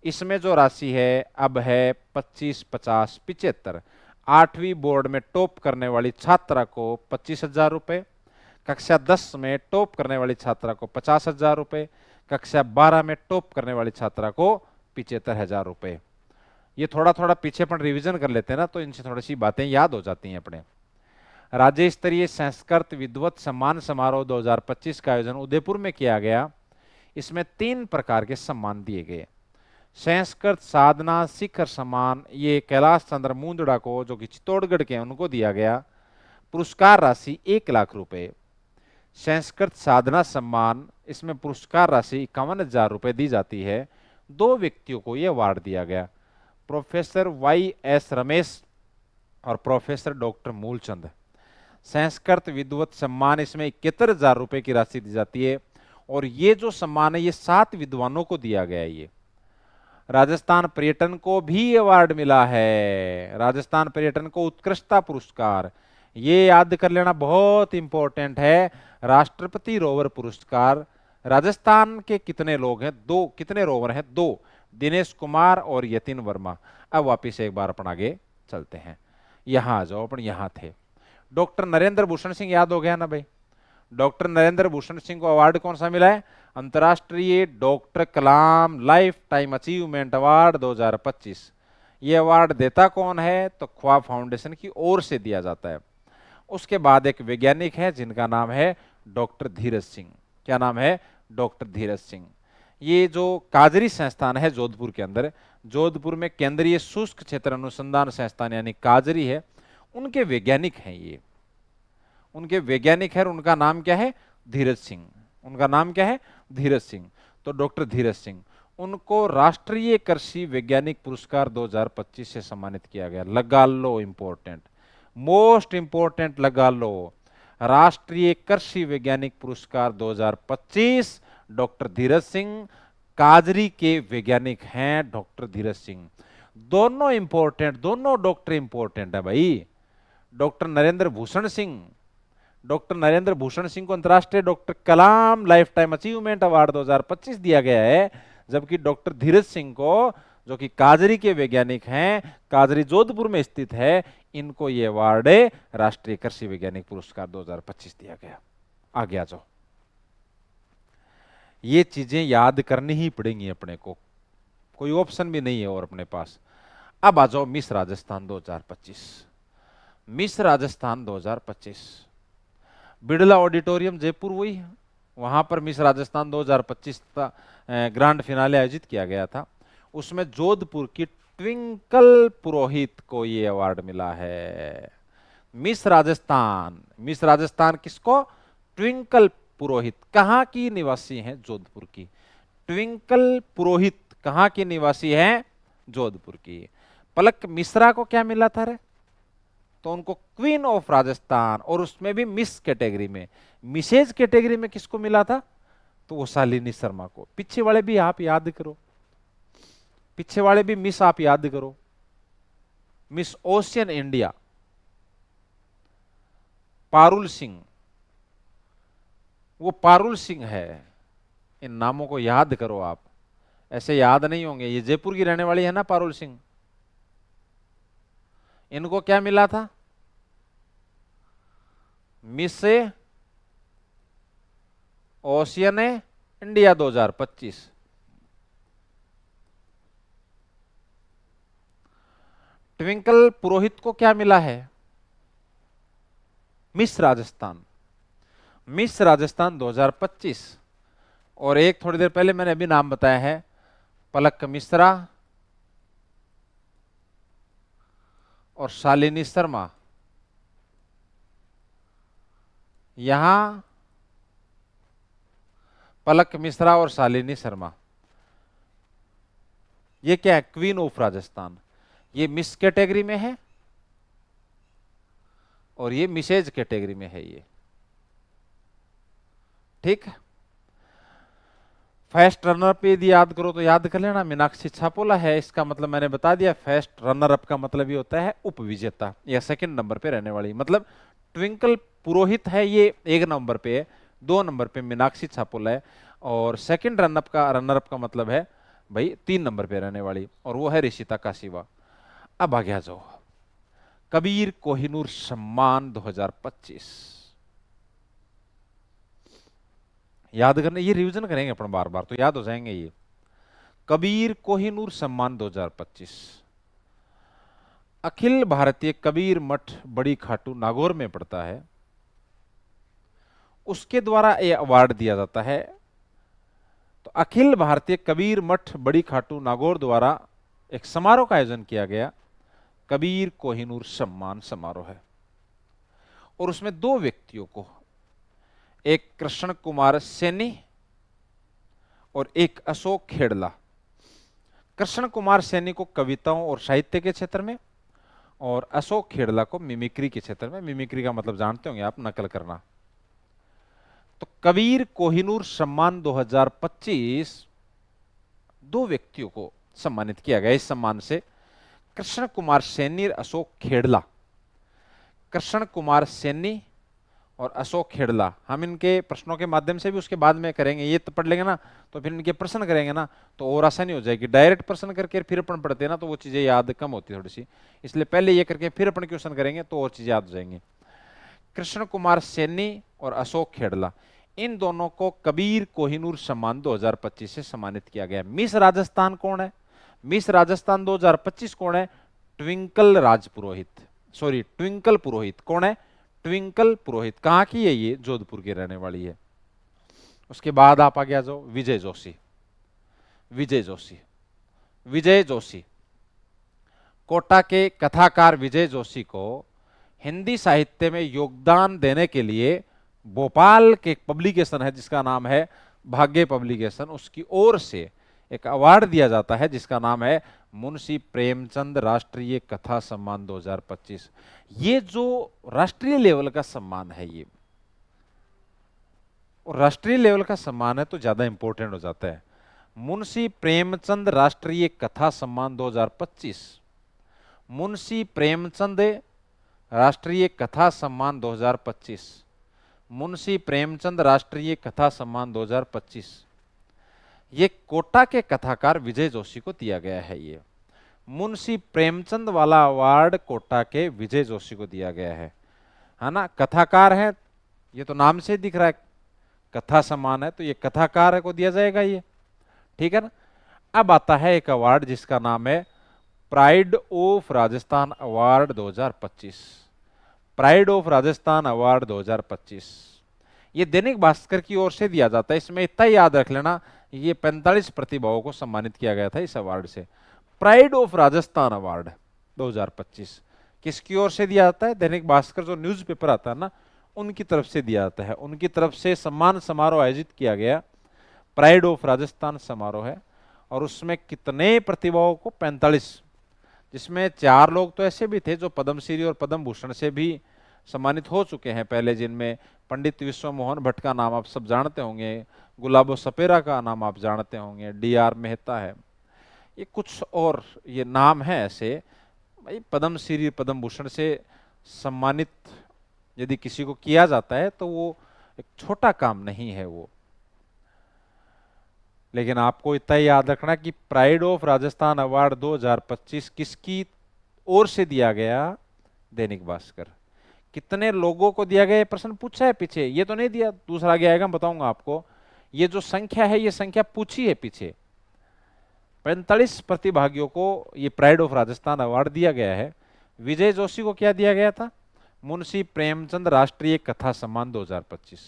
S1: इसमें जो राशि है अब है 25, 50, 75। 8वीं बोर्ड में टॉप करने वाली छात्रा को 25,000 रुपए, कक्षा 10 में टॉप करने वाली छात्रा को 50,000 रुपए, कक्षा 12 में टॉप करने वाली छात्रा को 75,000 रुपए। ये थोड़ा थोड़ा पीछे अपन रिवीजन कर लेते हैं ना, तो इनसे थोड़ी सी बातें याद हो जाती हैं अपने। राज्य स्तरीय संस्कृत विद्वत सम्मान समारोह 2025 का आयोजन उदयपुर में किया गया। इसमें 3 प्रकार के सम्मान दिए गए। संस्कृत साधना शिखर सम्मान, ये कैलाश चंद्र मुंदड़ा को, जो कि चित्तौड़गढ़ के हैं, उनको दिया गया। पुरस्कार राशि 1 लाख रुपए। संस्कृत साधना सम्मान, इसमें पुरस्कार राशि 51,000 रुपए दी जाती है। 2 व्यक्तियों को यह अवार्ड दिया गया, प्रोफेसर YS रमेश और प्रोफेसर डॉक्टर मूलचंद। संस्कृत विद्वत सम्मान, इसमें 71,000 रुपए की राशि दी जाती है। और ये जो सम्मान है ये 7 विद्वानों को दिया गया है। ये राजस्थान पर्यटन को भी अवार्ड मिला है, राजस्थान पर्यटन को उत्कृष्टता पुरस्कार। ये याद कर लेना, बहुत इंपॉर्टेंट है। राष्ट्रपति रोवर पुरस्कार, राजस्थान के कितने लोग हैं? 2। कितने रोवर हैं? 2, दिनेश कुमार और यतिन वर्मा। अब वापिस एक बार अपन आगे चलते हैं, यहां आ जाओ। अपन यहां थे। डॉक्टर नरेंद्र भूषण सिंह याद हो गया ना भाई? डॉक्टर नरेंद्र भूषण सिंह को अवार्ड कौन सा मिला है? अंतर्राष्ट्रीय डॉक्टर कलाम लाइफ टाइम अचीवमेंट अवार्ड 2025। ये अवार्ड देता कौन है? तो ख्वाब फाउंडेशन की ओर से दिया जाता है। उसके बाद एक वैज्ञानिक है जिनका नाम है डॉक्टर धीरज सिंह। क्या नाम है? डॉक्टर धीरज सिंह। ये जो काजरी संस्थान है जोधपुर के अंदर, जोधपुर में केंद्रीय शुष्क क्षेत्र अनुसंधान संस्थान यानी काजरी है, उनके वैज्ञानिक हैं ये। उनके वैज्ञानिक है, उनका नाम क्या है? धीरज सिंह। उनका नाम क्या है? धीरज सिंह। तो डॉक्टर धीरज सिंह, उनको राष्ट्रीय कृषि वैज्ञानिक पुरस्कार 2025 से सम्मानित किया गया। लगा लो, इंपॉर्टेंट, मोस्ट इंपॉर्टेंट, लगा लो। राष्ट्रीय कृषि वैज्ञानिक पुरस्कार 2025, डॉक्टर धीरज सिंह, काजरी के वैज्ञानिक हैं डॉक्टर धीरज सिंह। दोनों इंपॉर्टेंट, दोनों डॉक्टर इंपॉर्टेंट है भाई। डॉक्टर नरेंद्र भूषण सिंह, डॉक्टर नरेंद्र भूषण सिंह को अंतर्राष्ट्रीय डॉक्टर कलाम लाइफ टाइम अचीवमेंट अवार्ड 2025 दिया गया है, जबकि डॉक्टर धीरज सिंह को, जो कि काजरी के वैज्ञानिक हैं, काजरी जोधपुर में स्थित है, इनको ये अवार्ड राष्ट्रीय कृषि वैज्ञानिक पुरस्कार 2025 दिया गया। आगे आ जाओ, ये चीजें याद करनी ही पड़ेंगी अपने को, कोई ऑप्शन भी नहीं है और अपने पास। अब आ जाओ miss Rajasthan 2025। Miss Rajasthan 2025 Birla auditorium Jaipur, वही है, वहां पर मिस राजस्थान 2025 का ग्रांड फिनाले आयोजित किया गया था। उसमें जोधपुर की ट्विंकल पुरोहित को ये अवार्ड मिला है। मिस राजस्थान, मिस राजस्थान किसको? ट्विंकल पुरोहित। कहां की निवासी हैं? जोधपुर की। ट्विंकल पुरोहित कहां की निवासी हैं? जोधपुर की। पलक मिश्रा को क्या मिला था रे? तो उनको क्वीन ऑफ राजस्थान, और उसमें भी मिस कैटेगरी में। मिसेज कैटेगरी में किसको मिला था? तो वो शालिनी शर्मा को। पीछे वाले भी आप याद करो, पीछे वाले भी मिस आप याद करो। Miss ocean India Parul Singh, वो पारुल सिंह है। इन नामों को याद करो आप, ऐसे याद नहीं होंगे। ये जयपुर की रहने वाली है ना पारुल सिंह, इनको क्या मिला था? Miss ocean India 2025। ट्विंकल पुरोहित को क्या मिला है? Miss Rajasthan, miss Rajasthan 2025। और एक थोड़ी देर पहले मैंने अभी नाम बताया है, पलक मिश्रा और शालिनी शर्मा। यहां पलक मिश्रा और शालिनी शर्मा, ये क्या है? Queen of Rajasthan. ये मिस कैटेगरी में है और ये मिसेज कैटेगरी में है ये, ठीक है। फर्स्ट रनर अप यदि याद करो तो याद कर लेना, मीनाक्षी छापोला है। इसका मतलब मैंने बता दिया, फर्स्ट रनर अप का मतलब ये होता है उपविजेता या सेकंड नंबर पे रहने वाली। मतलब ट्विंकल पुरोहित है ये 1 नंबर पे है, 2 नंबर पे मीनाक्षी छापोला है, और सेकंड रनर अप का मतलब है भाई 3 नंबर पे रहने वाली, और वो है ऋषिता काशीवा। अब आ गया जो कबीर कोहिनूर सम्मान 2025। याद करने, ये रिवीजन करेंगे अपन बार बार तो याद हो जाएंगे ये। कबीर कोहिनूर सम्मान 2025 अखिल भारतीय कबीर मठ बड़ी खाटू नागौर में पड़ता है, उसके द्वारा यह अवार्ड दिया जाता है। तो अखिल भारतीय कबीर मठ बड़ी खाटू नागौर द्वारा एक समारोह का आयोजन किया गया, कबीर कोहिनूर सम्मान समारोह है। और उसमें 2 व्यक्तियों को, एक कृष्ण कुमार सैनी और एक अशोक खेड़ला। कृष्ण कुमार सैनी को कविताओं और साहित्य के क्षेत्र में, और अशोक खेड़ला को मिमिक्री के क्षेत्र में। मिमिक्री का मतलब जानते होंगे आप, नकल करना। तो कबीर कोहिनूर सम्मान 2025 2 व्यक्तियों को सम्मानित किया गया। इस सम्मान से कृष्ण कुमार सैनी और अशोक खेड़ला, कृष्ण कुमार सैनी और अशोक खेड़ला, हम इनके प्रश्नों के माध्यम से भी उसके बाद में करेंगे। ये तो पढ़ लेंगे ना तो फिर इनके प्रश्न करेंगे ना तो और आसानी हो जाएगी। डायरेक्ट प्रश्न करके फिर अपन पढ़ते हैं ना तो वो चीजें याद कम होती है थोड़ी सी, इसलिए पहले ये करके फिर अपन क्वेश्चन करेंगे तो और चीजें याद हो जाएंगी। कृष्ण कुमार सैनी और अशोक खेड़ला, इन दोनों को कबीर कोहिनूर सम्मान 2025 से सम्मानित किया गया। मिस राजस्थान कौन है? मिस राजस्थान 2025 कौन है? ट्विंकल राजपुरोहित, सॉरी ट्विंकल पुरोहित। कौन है? ट्विंकल पुरोहित। कहां की है ये? जोधपुर की रहने वाली है। उसके बाद आप आ गया जो विजय जोशी। विजय जोशी, विजय जोशी, कोटा के कथाकार विजय जोशी को हिंदी साहित्य में योगदान देने के लिए भोपाल के एक पब्लिकेशन है जिसका नाम है भाग्य पब्लिकेशन, उसकी ओर से एक अवार्ड दिया जाता है जिसका नाम है मुंशी प्रेमचंद राष्ट्रीय कथा सम्मान 2025। ये जो राष्ट्रीय लेवल का सम्मान है ये, और राष्ट्रीय लेवल का सम्मान है तो ज्यादा इंपॉर्टेंट हो जाता है। मुंशी प्रेमचंद राष्ट्रीय कथा सम्मान 2025, मुंशी प्रेमचंद राष्ट्रीय कथा सम्मान 2025, मुंशी प्रेमचंद राष्ट्रीय कथा सम्मान 2025। ये कोटा के कथाकार विजय जोशी को दिया गया है। ये मुंशी प्रेमचंद वाला अवार्ड कोटा के विजय जोशी को दिया गया है ना। कथाकार है, ये तो नाम से दिख रहा है कथा सम्मान है, तो ये कथाकार को दिया जाएगा ये, ठीक है ना। अब आता है एक अवार्ड जिसका नाम है pride of Rajasthan award 2025। Pride of Rajasthan award 2025 ये दैनिक भास्कर की ओर से दिया जाता है। इसमें इतना याद रख लेना, ये 45 प्रतिभाओं को सम्मानित किया गया था इस अवार्ड से। प्राइड ऑफ राजस्थान अवार्ड 2025 किसकी ओर से दिया जाता है? दैनिक भास्कर जो न्यूज़पेपर आता है ना, उनकी तरफ से दिया जाता है। उनकी तरफ से सम्मान समारोह आयोजित किया गया, प्राइड ऑफ राजस्थान समारोह है। और उसमें कितने प्रतिभाओं को? 45, जिसमें 4 लोग तो ऐसे भी थे जो पद्मश्री और पद्म भूषण से भी सम्मानित हो चुके हैं पहले, जिनमें पंडित विश्व मोहन भट्ट का नाम आप सब जानते होंगे, गुलाबो सपेरा का नाम आप जानते होंगे, डी.आर. मेहता है, ये कुछ और ये नाम है ऐसे। भाई पद्मश्री पद्म भूषण से सम्मानित यदि किसी को किया जाता है तो वो एक छोटा काम नहीं है वो। लेकिन आपको इतना याद रखना कि प्राइड ऑफ राजस्थान अवार्ड 2025 किसकी ओर से दिया गया? दैनिक भास्कर। कितने लोगों को दिया गया, ये प्रश्न पूछा है पीछे, ये तो नहीं दिया, दूसरा आगे आएगा, बताऊंगा आपको। ये जो संख्या है, ये संख्या पूछी है पीछे। 45 प्रतिभागियों को ये प्राइड ऑफ राजस्थान अवार्ड दिया गया है। विजय जोशी को क्या दिया गया था? मुंशी प्रेमचंद राष्ट्रीय कथा सम्मान 2025।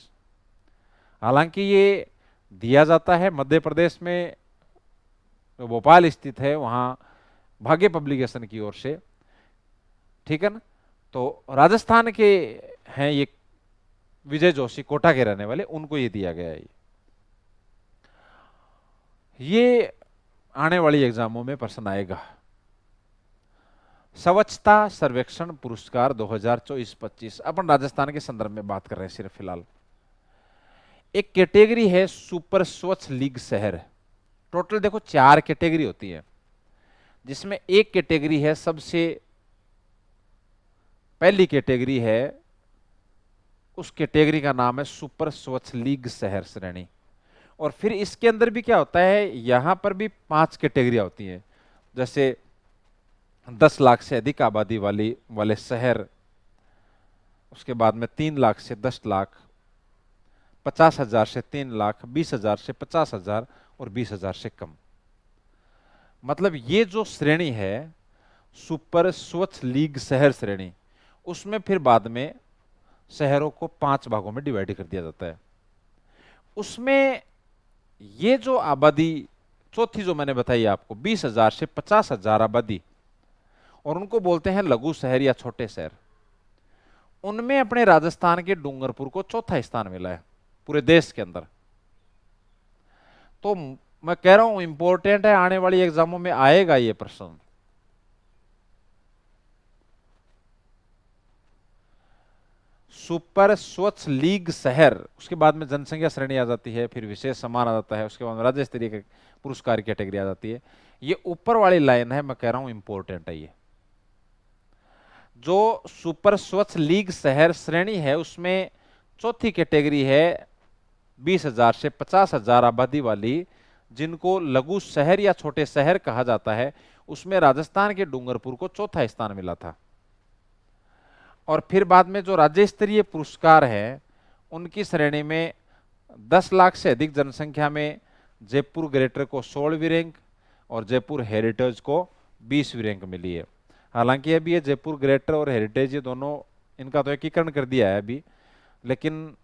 S1: हालांकि ये दिया जाता है मध्य प्रदेश में, जो भोपाल स्थित है, वहां भाग्य पब्लिकेशन की ओर से, ठीक है ना। तो राजस्थान के हैं ये विजय जोशी, कोटा के रहने वाले, उनको ये दिया गया है। ये आने वाली एग्जामों में प्रश्न आएगा। स्वच्छता सर्वेक्षण पुरस्कार 2024-25, अपन राजस्थान के संदर्भ में बात कर रहे हैं सिर्फ फिलहाल। एक कैटेगरी है सुपर स्वच्छ लीग शहर। टोटल देखो 4 कैटेगरी होती है, जिसमें एक कैटेगरी है, सबसे पहली कैटेगरी है, उस कैटेगरी का नाम है सुपर स्वच्छ लीग शहर श्रेणी। और फिर इसके अंदर भी क्या होता है, यहां पर भी 5 कैटेगरियां होती हैं, जैसे 10 लाख से अधिक आबादी वाले शहर, उसके बाद में 3 लाख से 10 लाख, 50,000 से 3 लाख, 20,000 से 50,000 और 20,000 से कम। मतलब ये जो श्रेणी है सुपर स्वच्छ लीग शहर श्रेणी, उसमें फिर बाद में शहरों को 5 भागों में डिवाइड कर दिया जाता है। उसमें ये जो आबादी चौथी जो मैंने बताई आपको, 20,000 से 50,000 आबादी, और उनको बोलते हैं लघु शहर या छोटे शहर। उनमें अपने राजस्थान के डूंगरपुर को चौथा स्थान मिला है पूरे देश के अंदर। तो मैं कह रहा हूं इंपॉर्टेंट है, आने वाली एग्जामों में आएगा ये प्रश्न। सुपर स्वच्छ लीग शहर, उसके बाद में जनसंख्या श्रेणी आ जाती है, फिर विशेष सम्मान आ जाता है, उसके बाद राज्य स्तरीय पुरस्कार की कैटेगरी आ जाती है। ये ऊपर वाली लाइन है, मैं कह रहा हूं इंपॉर्टेंट है ये। जो सुपर स्वच्छ लीग शहर श्रेणी है, उसमें चौथी कैटेगरी है 20,000 से 50,000 आबादी वाली, जिनको लघु शहर या छोटे शहर कहा जाता है। उसमें राजस्थान के डूंगरपुर को चौथा स्थान मिला था। और फिर बाद में जो राज्य स्तरीय पुरस्कार है, उनकी श्रेणी में 10 लाख से अधिक जनसंख्या में जयपुर ग्रेटर को 16वीं रैंक और जयपुर हेरिटेज को 20वीं रैंक मिली है। हालांकि अभी ये जयपुर ग्रेटर और हेरिटेज, ये दोनों, इनका तो एकीकरण कर दिया है अभी, लेकिन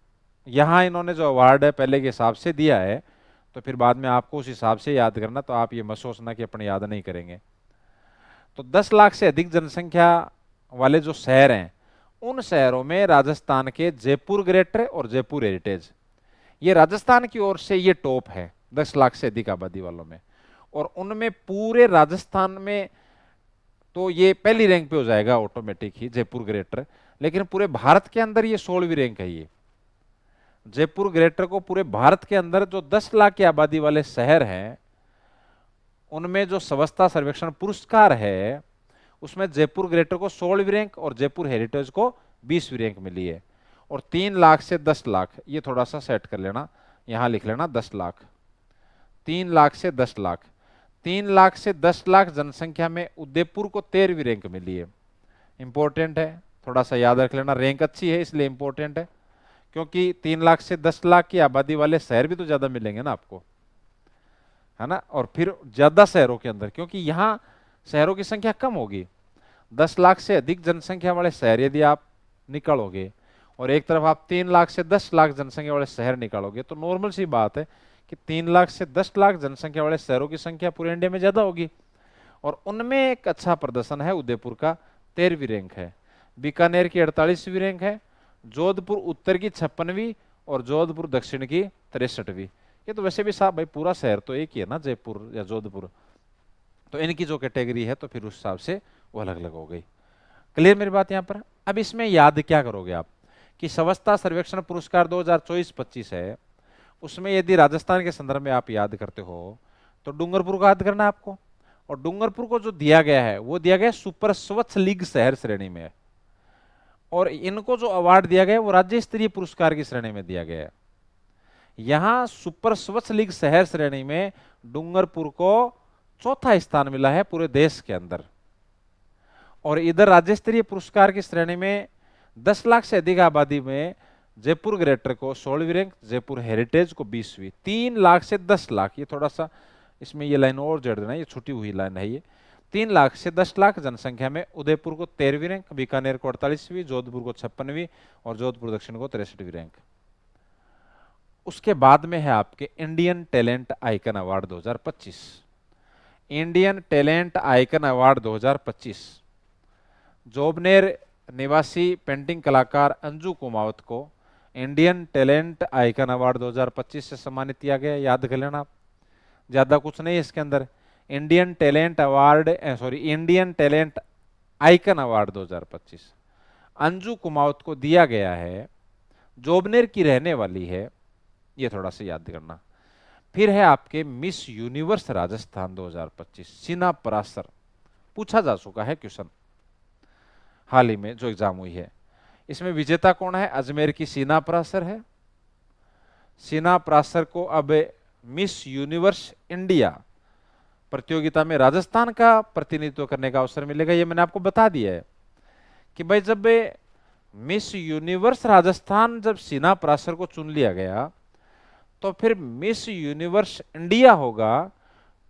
S1: यहाँ इन्होंने जो अवार्ड है पहले के हिसाब से दिया है, तो फिर बाद में आपको उस हिसाब से याद करना, तो आप ये मत सोचना कि अपन याद नहीं करेंगे। तो 10 लाख से अधिक जनसंख्या वाले जो शहर हैं, उन शहरों में राजस्थान के जयपुर ग्रेटर और जयपुर हेरिटेज, ये राजस्थान की ओर से ये टॉप है 10 लाख से अधिक आबादी वालों में। और उनमें पूरे राजस्थान में तो ये पहली रैंक पे हो जाएगा ऑटोमेटिक ही, जयपुर ग्रेटर। लेकिन पूरे भारत के अंदर ये 16वीं रैंक है। ये जयपुर ग्रेटर को पूरे भारत के अंदर जो 10 लाख की आबादी वाले शहर हैं, उनमें जो स्वच्छता सर्वेक्षण पुरस्कार है, उसमें जयपुर ग्रेटर को 16वीं रैंक और जयपुर हेरिटेज को 20वीं रैंक मिली है। और 3 लाख से 10 लाख, ये थोड़ा सा सेट कर लेना, यहां लिख लेना 10 लाख, 3 लाख से 10 लाख, 3 लाख से 10 लाख जनसंख्या में उदयपुर को 13वीं रैंक मिली है। इंपॉर्टेंट है, थोड़ा सा याद रख लेना, रैंक अच्छी है इसलिए इंपॉर्टेंट है, क्योंकि 3 लाख से 10 लाख की आबादी वाले शहर भी तो ज्यादा मिलेंगे ना आपको, है ना। और फिर ज्यादा शहरों के अंदर, क्योंकि यहां शहरों की संख्या कम होगी, 10 लाख से अधिक जनसंख्या वाले शहर यदि आप निकालोगे, और एक तरफ आप 3 लाख से 10 लाख जनसंख्या वाले शहर निकालोगे, तो नॉर्मल सी बात है कि 3 लाख से 10 लाख जनसंख्या वाले शहरों की संख्या पूरे इंडिया में ज्यादा होगी। और उनमें एक अच्छा प्रदर्शन है, उदयपुर का 13वीं रैंक है, बीकानेर की 48वीं रैंक है, जोधपुर उत्तर की 56वीं और जोधपुर दक्षिण की 63वीं। ये तो वैसे भी साहब भाई पूरा शहर तो एक ही है ना, जयपुर या जोधपुर, तो इनकी जो कैटेगरी है तो फिर उस हिसाब से वो अलग अलग हो गई। क्लियर मेरी बात यहाँ पर। अब इसमें याद क्या करोगे आप कि स्वच्छता सर्वेक्षण पुरस्कार 2024-25 है, उसमें यदि राजस्थान के संदर्भ में आप याद करते हो तो डूंगरपुर को याद करना है आपको। और डूंगरपुर को जो दिया गया है वो दिया गया सुपर स्वच्छ लीग शहर श्रेणी में है, और इनको जो अवार्ड दिया गया वो राज्य स्तरीय पुरस्कार की श्रेणी में दिया गया है। यहां सुपर स्वच्छ लीग शहर श्रेणी में डूंगरपुर को चौथा स्थान मिला है पूरे देश के अंदर। और इधर राज्य स्तरीय पुरस्कार की श्रेणी में 10 लाख से अधिक आबादी में जयपुर ग्रेटर को 16वीं रैंक, जयपुर हेरिटेज को 20वीं। 3 लाख से 10 लाख, ये थोड़ा सा इसमें ये लाइन और जोड़ देना, ये छुटी हुई लाइन है ये। 3 लाख से 10 लाख जनसंख्या में उदयपुर को 13वीं रैंक, बीकानेर को 48वीं, जोधपुर को 56वीं और जोधपुर दक्षिण को 63वीं रैंक। उसके बाद में है आपके Indian talent icon award 2025। Indian talent icon award 2025 Jobner निवासी पेंटिंग कलाकार अंजू कुमावत को इंडियन टैलेंट आइकन अवार्ड 2025 से सम्मानित किया गया। याद कर लेना आप, ज्यादा कुछ नहीं है इसके अंदर। Indian talent award Indian talent icon award 2025 Anju Kumawat को दिया गया है, जोबनेर की रहने वाली है, ये थोड़ा सा याद करना। फिर है आपके मिस यूनिवर्स राजस्थान 2025 सीना परासर, पूछा जा चुका है क्वेश्चन हाल ही में जो एग्जाम हुई है। इसमें विजेता कौन है? अजमेर की सीना परासर है। सीना परासर को अब मिस यूनिवर्स इंडिया प्रतियोगिता में राजस्थान का प्रतिनिधित्व करने का अवसर मिलेगा। ये मैंने आपको बता दिया है कि भाई जब मिस यूनिवर्स राजस्थान जब सीना परासर को चुन लिया गया तो फिर मिस यूनिवर्स इंडिया होगा,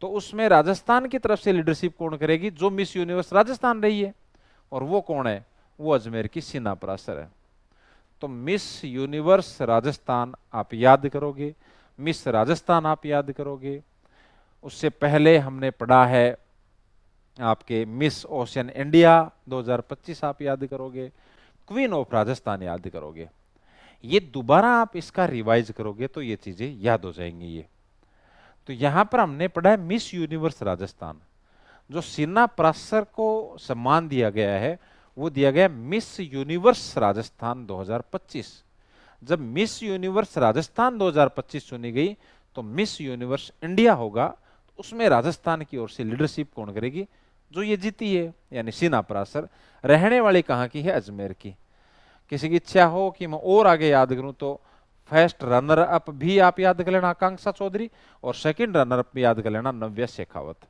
S1: तो उसमें राजस्थान की तरफ से लीडरशिप कौन करेगी? जो मिस यूनिवर्स राजस्थान रही है, और वो कौन है? वो अजमेर की सीना परासर है। तो मिस यूनिवर्स राजस्थान आप याद करोगे, मिस राजस्थान आप याद करोगे। उससे पहले हमने पढ़ा है आपके मिस ओशियन इंडिया 2025 आप याद करोगे, क्वीन ऑफ राजस्थान याद करोगे। ये दोबारा आप इसका रिवाइज करोगे तो ये चीजें याद हो जाएंगी। ये तो यहां पर हमने पढ़ा है मिस यूनिवर्स राजस्थान, जो सीना परासर को सम्मान दिया गया है वो दिया गया मिस यूनिवर्स राजस्थान 2025। जब मिस यूनिवर्स राजस्थान 2025 चुनी गई तो मिस यूनिवर्स इंडिया होगा, उसमें राजस्थान की ओर से लीडरशिप कौन करेगी? जो ये जीती है, यानी सीना परासर। रहने वाली कहाँ की है? अजमेर की। किसी की इच्छा हो कि मैं और आगे याद करूं तो फर्स्ट रनर अप भी आप याद कर लेना आकांक्षा चौधरी, और सेकंड रनर अप भी याद कर लेना नव्या शेखावत।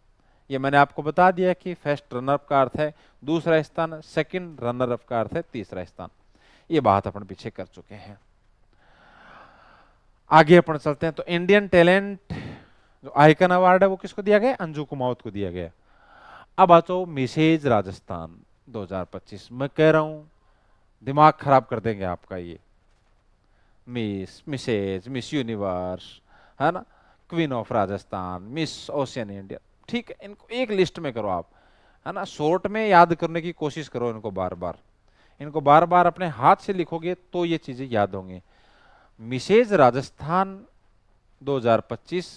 S1: ये मैंने आपको बता दिया कि फर्स्ट रनर अप का अर्थ है दूसरा स्थान, सेकंड रनर अप का अर्थ है तीसरा स्थान। ये बात अपन पीछे कर चुके हैं। आगे अपन चलते हैं। तो इंडियन टैलेंट जो आइकन अवार्ड है वो किसको दिया गया? अंजू कुमावत को दिया गया। अब आ जाओ मिसेज राजस्थान 2025। मैं कह रहा हूं दिमाग खराब कर देंगे आपका ये। मिस, मिसेज, मिस यूनिवर्स, है ना, queen of Rajasthan, miss ocean India, ठीक है, इनको एक लिस्ट में करो आप, है ना। शॉर्ट में याद करने की कोशिश करो इनको बार बार, इनको बार बार अपने हाथ से लिखोगे तो ये चीजें याद होंगी। मिसेज राजस्थान 2025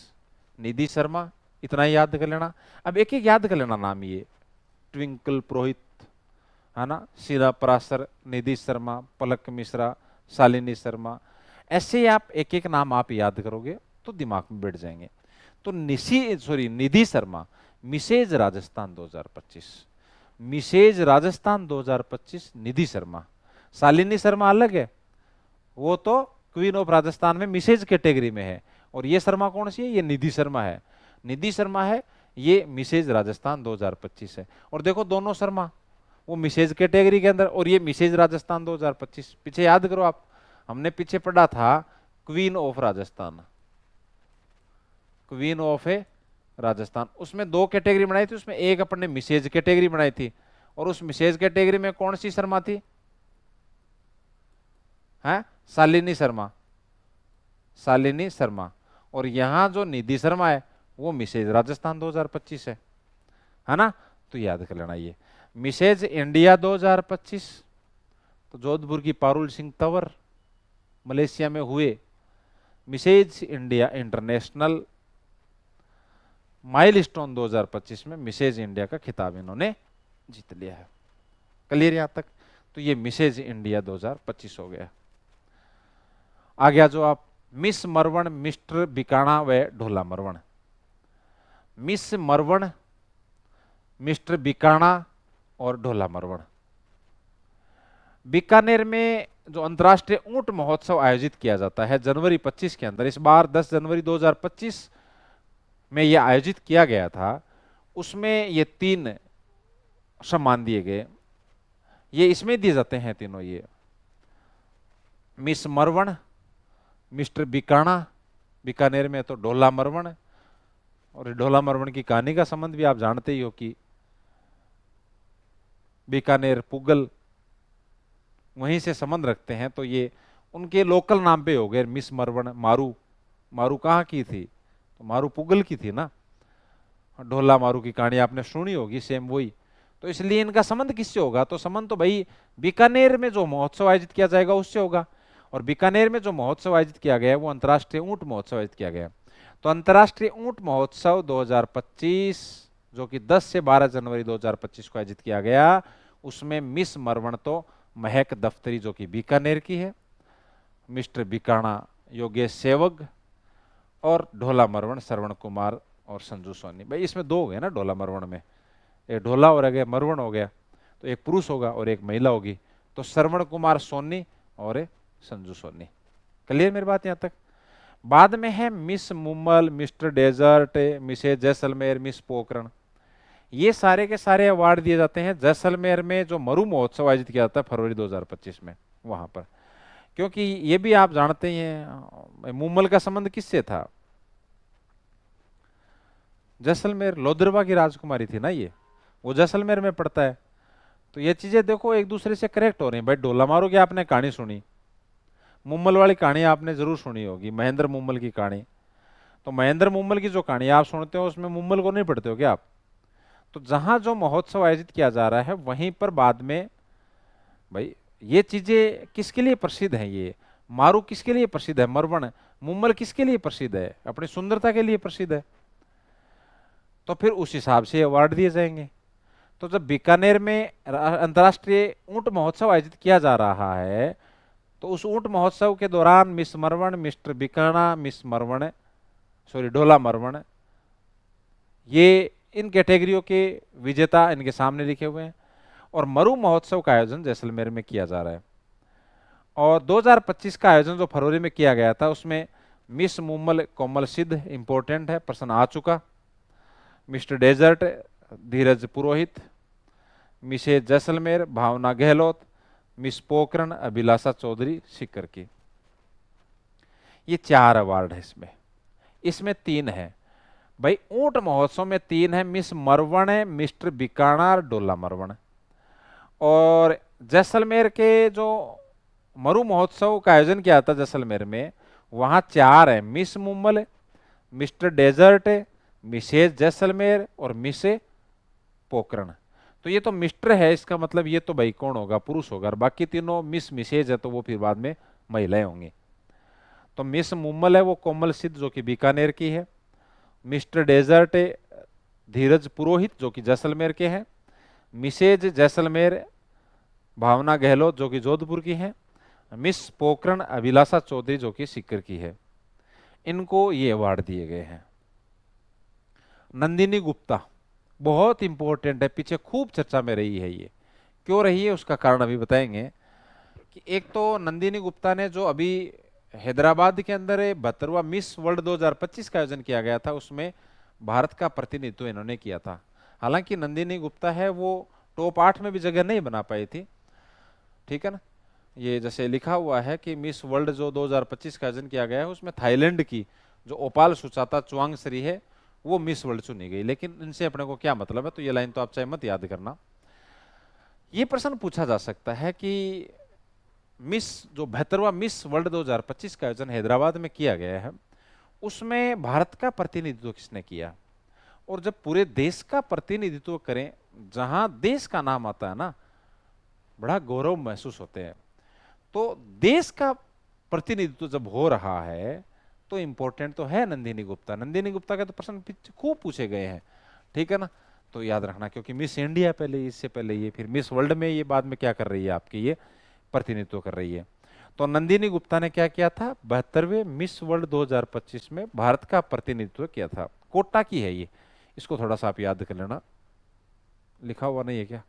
S1: निधि शर्मा, इतना ही याद कर लेना। अब एक एक याद कर लेना नाम, ये ट्विंकल पुरोहित, है ना, सीना परासर, निधि शर्मा, पलक मिश्रा, शालिनी शर्मा, ऐसे आप एक एक नाम आप याद करोगे तो दिमाग में बैठ जाएंगे। तो निधि शर्मा मिसेज राजस्थान 2025, मिसेज राजस्थान 2025 निधि शर्मा। शालिनी शर्मा अलग है, वो तो क्वीन ऑफ राजस्थान में मिसेज कैटेगरी में है, और ये शर्मा कौन सी है? ये निधि शर्मा है। निधि शर्मा है, ये मिसेज राजस्थान 2025 है। और देखो दोनों शर्मा, वो मिसेज कैटेगरी के अंदर और ये मिसेज राजस्थान 2025। पीछे याद करो आप, हमने पीछे पढ़ा था queen of Rajasthan, queen of Rajasthan, उसमें दो कैटेगरी बनाई थी, उसमें एक अपन ने मिसेज कैटेगरी बनाई थी, और उस मिसेज कैटेगरी में कौन सी शर्मा थी? है शालिनी शर्मा, शालिनी शर्मा। और यहां जो निधि शर्मा है वो मिसेज राजस्थान 2025 है ना। तो याद कर लेना ये मिसेज इंडिया 2025, तो जोधपुर की पारुल सिंह तंवर मलेशिया में हुए मिसेज इंडिया इंटरनेशनल माइलस्टोन 2025 में मिसेज इंडिया का खिताब इन्होंने जीत लिया है। क्लियर यहां तक? तो ये मिसेज इंडिया 2025 हो गया। आ गया जो आप मिस मरवण, मिस्टर बिकाना व ढोला मरवण। मिस मरवण, मिस्टर बिकाना और ढोला मरवण। बीकानेर में जो अंतर्राष्ट्रीय ऊंट महोत्सव आयोजित किया जाता है जनवरी 25 के अंदर, इस बार 10 जनवरी 2025 में यह आयोजित किया गया था, उसमें ये 3 सम्मान दिए गए। ये इसमें दिए जाते हैं तीनों, ये मिस मरवण, मिस्टर बीकाणा, बीकानेर में तो ढोला मरवण। और ढोला मरवण की कहानी का संबंध भी आप जानते ही हो कि बीकानेर पुगल वहीं से संबंध रखते हैं, तो ये उनके लोकल नाम पे हो गए। मिस मरवण, मारू, मारू कहाँ की थी, तो मारू पुगल की थी ना। ढोला मारू की कहानी आपने सुनी होगी, सेम वही। तो इसलिए इनका संबंध किससे होगा, तो संबंध तो भाई बीकानेर में जो महोत्सव आयोजित किया जाएगा उससे होगा। और बीकानेर में जो महोत्सव आयोजित किया गया है वो अंतर्राष्ट्रीय ऊंट महोत्सव आयोजित किया गया है। तो अंतर्राष्ट्रीय ऊंट महोत्सव 2025 जो कि 10 से 12 जनवरी 2025 को आयोजित किया गया, उसमें मिस मरवण तो महक दफ्तरी जो कि बीकानेर की है, मिस्टर बीकाणा योगेश सेवग, और ढोला मरवण श्रवण कुमार और संजू सोनी। भाई इसमें दो हो गए ना ढोला मरवण में, एक ढोला और एक मरवण हो गया, तो एक पुरुष होगा और एक महिला होगी। तो श्रवण कुमार सोनी और संजू सोनी। क्लियर मेरी बात यहां तक। बाद में है miss Moomal, mister desert, Mrs Jaisalmer, miss Pokhran. ये सारे के सारे अवार्ड दिए जाते हैं जैसलमेर में जो मरु महोत्सव आयोजित किया जाता है फरवरी 2025 में वहां पर। क्योंकि ये भी आप जानते ही हैं मुम्बल का संबंध किससे था, जैसलमेर, लोदरवा की राजकुमारी थी ना ये, वो जैसलमेर में पड़ता है। तो ये चीजें देखो एक दूसरे से करेक्ट हो रही हैं। भाई ढोला मारो की आपने कहानी सुनी, मुम्बल वाली कहानी आपने जरूर सुनी होगी, महेंद्र मुम्बल की कहानी। तो महेंद्र मुम्बल की जो कहानी आप सुनते हो उसमें मुम्बल को नहीं पढ़ते हो क्या आप। तो जहां जो महोत्सव आयोजित किया जा रहा है वहीं पर बाद में भाई ये चीजें किसके लिए प्रसिद्ध हैं, ये मारू किसके लिए प्रसिद्ध है, मरवण मुम्बल किसके लिए प्रसिद्ध है, अपनी सुंदरता के लिए प्रसिद्ध है। तो फिर उस हिसाब से अवार्ड दिए जाएंगे। तो जब बीकानेर में अंतर्राष्ट्रीय ऊंट महोत्सव आयोजित किया जा रहा है, तो उस ऊंट महोत्सव के दौरान miss Marwan, mister Bikana, miss Marwan, sorry Dhola Marwan, ये इन कैटेगरियों के विजेता इनके सामने लिखे हुए हैं। और मरु महोत्सव का आयोजन जैसलमेर में किया जा रहा है। और 2025 का आयोजन जो फरवरी में किया गया था उसमें मिस मुम्बल कोमल सिद्ध इंपॉर्टेंट है, प्रश्न आ चुका। मिस्टर डेजर्ट धीरज पुरोहित, मिसेज जैसलमेर भावना गहलोत, मिस पोखरण अभिलाषा चौधरी सीकर की। ये 4 अवार्ड है इसमें। इसमें 3 है भाई, ऊंट महोत्सव में 3 है, मिस मरवण है, मिस्टर बीकाणा और डोला मरवण। और जैसलमेर के जो मरु महोत्सव का आयोजन किया था जैसलमेर में, वहां 4 है, miss Moomal, mister desert, Mrs Jaisalmer और मिस पोखरण। तो ये तो मिस्टर है, इसका मतलब ये तो भाई कौन होगा, पुरुष होगा। और बाकी तीनों मिस मिसेज है तो वो फिर बाद में महिलाएं होंगी। तो मिस मुम्बल है वो कोमल सिद्ध जो कि बीकानेर की है, मिस्टर डेजर्ट धीरज पुरोहित जो कि जैसलमेर के हैं, मिसेज जैसलमेर भावना गहलोत जो कि जोधपुर की हैं, मिस पोखरण अभिलाषा चौधरी जो कि सीकर की है। इनको ये अवार्ड दिए गए हैं। नंदिनी गुप्ता बहुत इंपॉर्टेंट है, पीछे खूब चर्चा में रही है। ये क्यों रही है उसका कारण अभी बताएंगे। कि एक तो नंदिनी गुप्ता ने जो अभी हैदराबाद के अंदर 72वां मिस वर्ल्ड 2025 का आयोजन किया गया था, उसमें भारत का प्रतिनिधित्व इन्होंने किया था। हालांकि नंदिनी गुप्ता है वो टॉप 8 में भी जगह नहीं बना पाई थी, ठीक है ना। ये जैसे लिखा हुआ है कि मिस वर्ल्ड जो 2025 का आयोजन किया गया है उसमें थाईलैंड की जो ओपाल सुचाता चुवांगसरी है वो मिस वर्ल्ड चुनी गई। लेकिन इनसे अपने को क्या मतलब है, तो ये लाइन तो आप चाहे मत याद करना। ये प्रश्न पूछा जा सकता है कि मिस जो 72वां मिस वर्ल्ड 2025 का आयोजन हैदराबाद में किया गया है उसमें भारत का प्रतिनिधित्व किसने किया। और जब पूरे देश का प्रतिनिधित्व करें, जहां देश का नाम आता है ना, बड़ा गौरव महसूस होते हैं। तो देश का प्रतिनिधित्व जब हो रहा है तो इंपॉर्टेंट तो है नंदिनी गुप्ता। नंदिनी गुप्ता के तो प्रश्न खूब पूछे गए हैं, ठीक है ना। तो याद रखना, क्योंकि मिस इंडिया पहले, इससे पहले ये, फिर मिस वर्ल्ड में ये बाद में क्या कर रही है आपकी, ये प्रतिनिधित्व कर रही है। तो नंदिनी गुप्ता ने क्या किया था, 72वें मिस वर्ल्ड 2025 में भारत का प्रतिनिधित्व किया था। कोटा की है ये, इसको थोड़ा सा आप याद कर लेना। लिखा हुआ नहीं है क्या,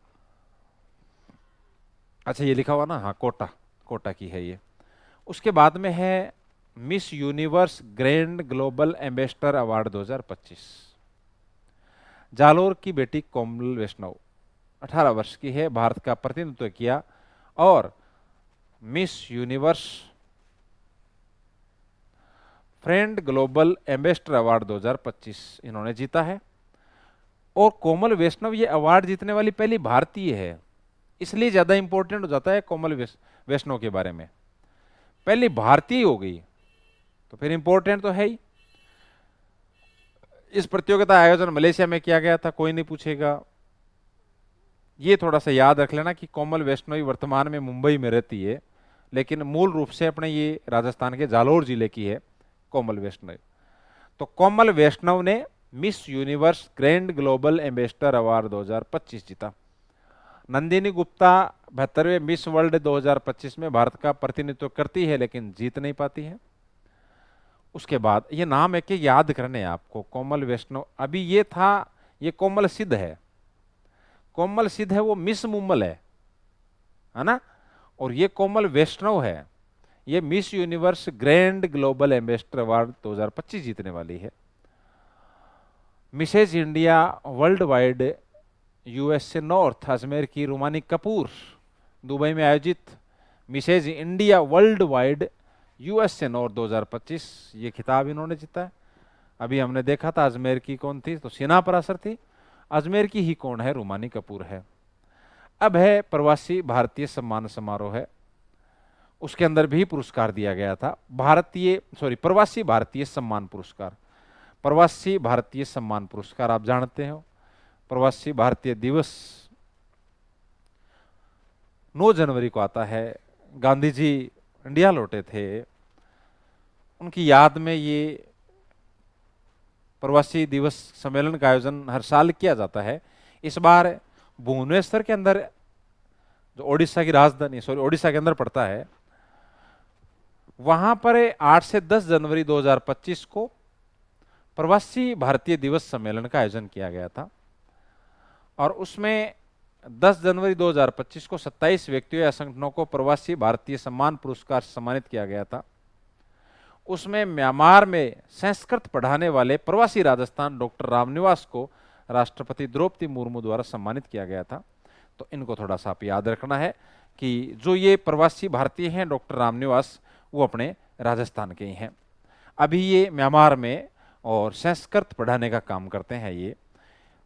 S1: अच्छा ये लिखा हुआ ना, हाँ कोटा, कोटा की है ये। उसके बाद में है miss Universe grand global ambassador award 2025। Jalore की बेटी कोमल वैष्णव 18 वर्ष की है, भारत का प्रतिनिधित्व किया और miss universe friend global ambassador award 2025 इन्होंने जीता है। और कोमल वैष्णव ये अवार्ड जीतने वाली पहली भारतीय है, इसलिए ज्यादा इंपॉर्टेंट हो जाता है कोमल वैष्णव के बारे में। पहली भारतीय हो गई तो फिर इंपॉर्टेंट तो है ही। इस प्रतियोगिता आयोजन मलेशिया में किया गया था, कोई नहीं पूछेगा। ये थोड़ा सा याद रख लेना कि कोमल वैष्णवी वर्तमान में मुंबई में रहती है, लेकिन मूल रूप से अपने ये राजस्थान के जालोर जिले की है कोमल वैष्णव। तो कोमल वैष्णव ने miss Universe grand global ambassador award 2025 जीता। नंदिनी गुप्ता 72वें मिस वर्ल्ड 2025 में भारत का प्रतिनिधित्व करती है, लेकिन जीत नहीं पाती है। उसके बाद ये नाम एक याद करने हैं आपको, कोमल वैष्णव। अभी ये था, ये कोमल सिद्ध है। कोमल सिद्ध है वो मिस मुंबल है ना, और ये कोमल वैष्णव है, ये Miss Universe grand global ambassador award 2025 जीतने वाली है। Mrs India world wide USA north Ajmer की रुमानी कपूर दुबई में आयोजित Mrs India world wide USA north 2025 ये खिताब इन्होंने जीता है। अभी हमने देखा था अजमेर की कौन थी, तो सीना परासर थी। अजमेर की ही कौन है, रुमानी कपूर है। अब है प्रवासी भारतीय सम्मान समारोह है, उसके अंदर भी पुरस्कार दिया गया था। प्रवासी भारतीय सम्मान पुरस्कार। प्रवासी भारतीय सम्मान पुरस्कार आप जानते हो, प्रवासी भारतीय दिवस 9 जनवरी को आता है। गांधी जी इंडिया लौटे थे, उनकी याद में ये प्रवासी दिवस सम्मेलन का आयोजन हर साल किया जाता है। इस बार भुवनेश्वर के अंदर, जो ओडिशा की राजधानी ओडिशा के अंदर पड़ता है, वहां पर 8 से 10 जनवरी 2025 को प्रवासी भारतीय दिवस सम्मेलन का आयोजन किया गया था। और उसमें 10 जनवरी 2025 को 27 व्यक्तियों या संगठनों को प्रवासी भारतीय सम्मान पुरस्कार से सम्मानित किया गया था। उसमें म्यांमार में संस्कृत पढ़ाने वाले प्रवासी राजस्थान डॉक्टर रामनिवास को राष्ट्रपति द्रौपदी मुर्मू द्वारा सम्मानित किया गया था। तो इनको थोड़ा सा आप याद रखना है कि जो ये प्रवासी भारतीय हैं डॉक्टर रामनिवास, वो अपने राजस्थान के ही हैं। अभी ये म्यांमार में और संस्कृत पढ़ाने का काम करते हैं ये,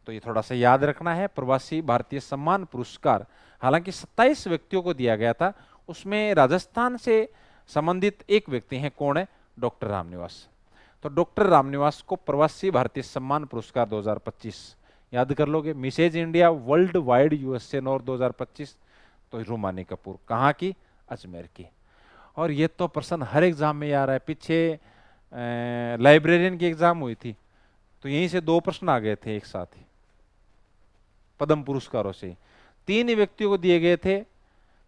S1: तो ये थोड़ा सा याद रखना है। प्रवासी भारतीय सम्मान पुरस्कार हालांकि 27 व्यक्तियों को दिया गया था, उसमें राजस्थान से संबंधित एक व्यक्ति हैं, कौन है, डॉक्टर रामनिवास। तो डॉक्टर रामनिवास को प्रवासी भारतीय सम्मान पुरस्कार 2025 याद कर लोगे। Mrs India world wide USA north 2025 तो रुमानी कपूर कहाँ की, अजमेर की। और ये तो प्रश्न हर एग्जाम में आ रहा है। पीछे लाइब्रेरियन की एग्जाम हुई थी, तो यहीं से 2 प्रश्न आ गए थे एक साथ ही पद्म पुरस्कारों से। 3 ही व्यक्तियों को दिए गए थे,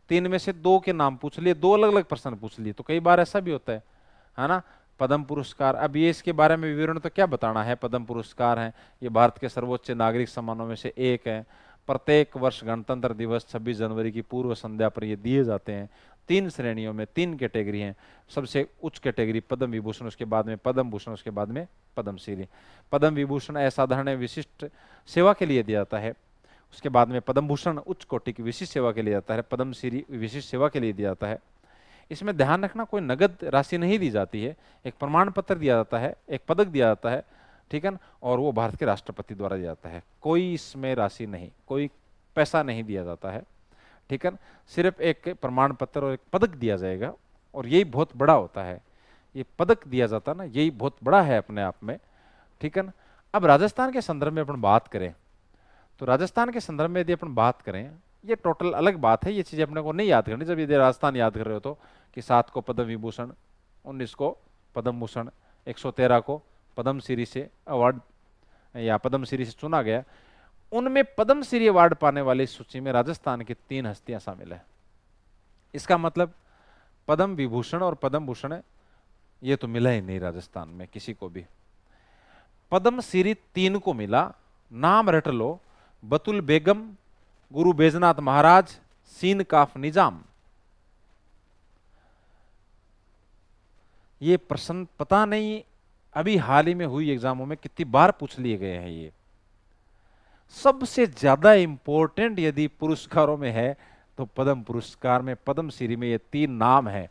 S1: 3 में से 2 के नाम पूछ लिए, 2 अलग अलग प्रश्न पूछ लिए। तो कई बार ऐसा भी होता है ना। पद्म पुरस्कार, अब ये इसके बारे में विवरण तो क्या बताना है। पद्म पुरस्कार हैं, ये भारत के सर्वोच्च नागरिक सम्मानों में से एक है। प्रत्येक वर्ष गणतंत्र दिवस 26 जनवरी की पूर्व संध्या पर ये दिए जाते हैं। 3 श्रेणियों में 3 कैटेगरी हैं। सबसे उच्च कैटेगरी पद्म विभूषण, उसके बाद में पद्म भूषण, उसके बाद में पद्मश्री। पद्म विभूषण असाधारण विशिष्ट सेवा के लिए दिया जाता है, उसके बाद में पद्म भूषण उच्च कोटि की विशिष्ट सेवा के लिए जाता है, पद्मश्री विशिष्ट सेवा के लिए दिया जाता है। इसमें ध्यान रखना कोई नगद राशि नहीं दी जाती है, एक प्रमाण पत्र दिया जाता है, एक पदक दिया जाता है, ठीक है ना, और वो भारत के राष्ट्रपति द्वारा दिया जाता है। कोई इसमें राशि नहीं, कोई पैसा नहीं दिया जाता है, ठीक है ना, सिर्फ एक प्रमाण पत्र और एक पदक दिया जाएगा। और यही बहुत बड़ा होता है, ये पदक दिया जाता है ना, यही बहुत बड़ा है अपने आप में, ठीक है ना। अब राजस्थान के संदर्भ में अपन बात करें, तो राजस्थान के संदर्भ में यदि अपन बात करें, ये टोटल अलग बात है, ये चीजें अपने को नहीं याद करनी जब यदि राजस्थान याद कर रहे हो तो, कि 7 को पद्म विभूषण, 19 को पद्म भूषण, 113 को पद्मश्री से अवार्ड या पद्मश्री से चुना गया। उनमें पद्मश्री अवार्ड पाने वाली सूची में राजस्थान की 3 हस्तियां शामिल है। इसका मतलब पद्म विभूषण और पद्म भूषण ये तो मिला ही नहीं राजस्थान में किसी को भी। पद्मश्री 3 को मिला, नाम रट लो, बतुल बेगम, गुरु बैजनाथ महाराज, सीन काफ निजाम। ये प्रश्न पता नहीं अभी हाल ही में हुई एग्जामों में कितनी बार पूछ लिए गए हैं। ये सबसे ज्यादा इंपॉर्टेंट यदि पुरस्कारों में है तो पद्म पुरस्कार में, पद्मश्री में ये 3 नाम है,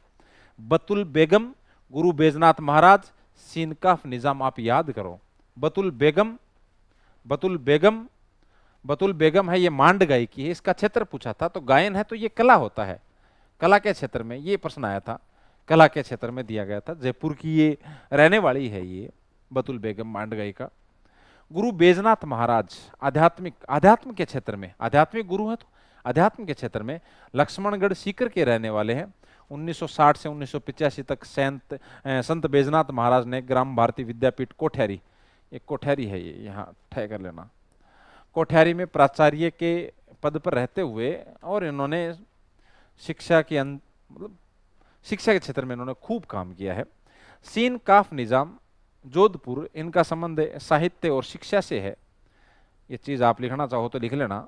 S1: बतुल बेगम, गुरु बैजनाथ महाराज, सीन काफ निजाम आप याद करो। बतुल बेगम, बतुल बेगम, बतुल बेगम है, ये मांड गाय की है। इसका क्षेत्र पूछा था, तो गायन है तो ये कला होता है, कला के क्षेत्र में ये प्रश्न आया था, कला के क्षेत्र में दिया गया था। जयपुर की ये रहने वाली है ये बतुल बेगम मांड गाय का। गुरु बैजनाथ महाराज आध्यात्मिक, अध्यात्म के क्षेत्र में, आध्यात्मिक गुरु है तो अध्यात्म के क्षेत्र में लक्ष्मणगढ़ सीकर के रहने वाले हैं। 1960 से 1985 तक संत बैजनाथ महाराज ने ग्राम भारती विद्यापीठ कोठियारी, एक कोठियारी है ये, यहाँ ठह कर लेना, कोठियारी में प्राचार्य के पद पर रहते हुए, और इन्होंने शिक्षा के मतलब शिक्षा के क्षेत्र में इन्होंने खूब काम किया है। सीन काफ निजाम जोधपुर, इनका संबंध साहित्य और शिक्षा से है। ये चीज आप लिखना चाहो तो लिख लेना,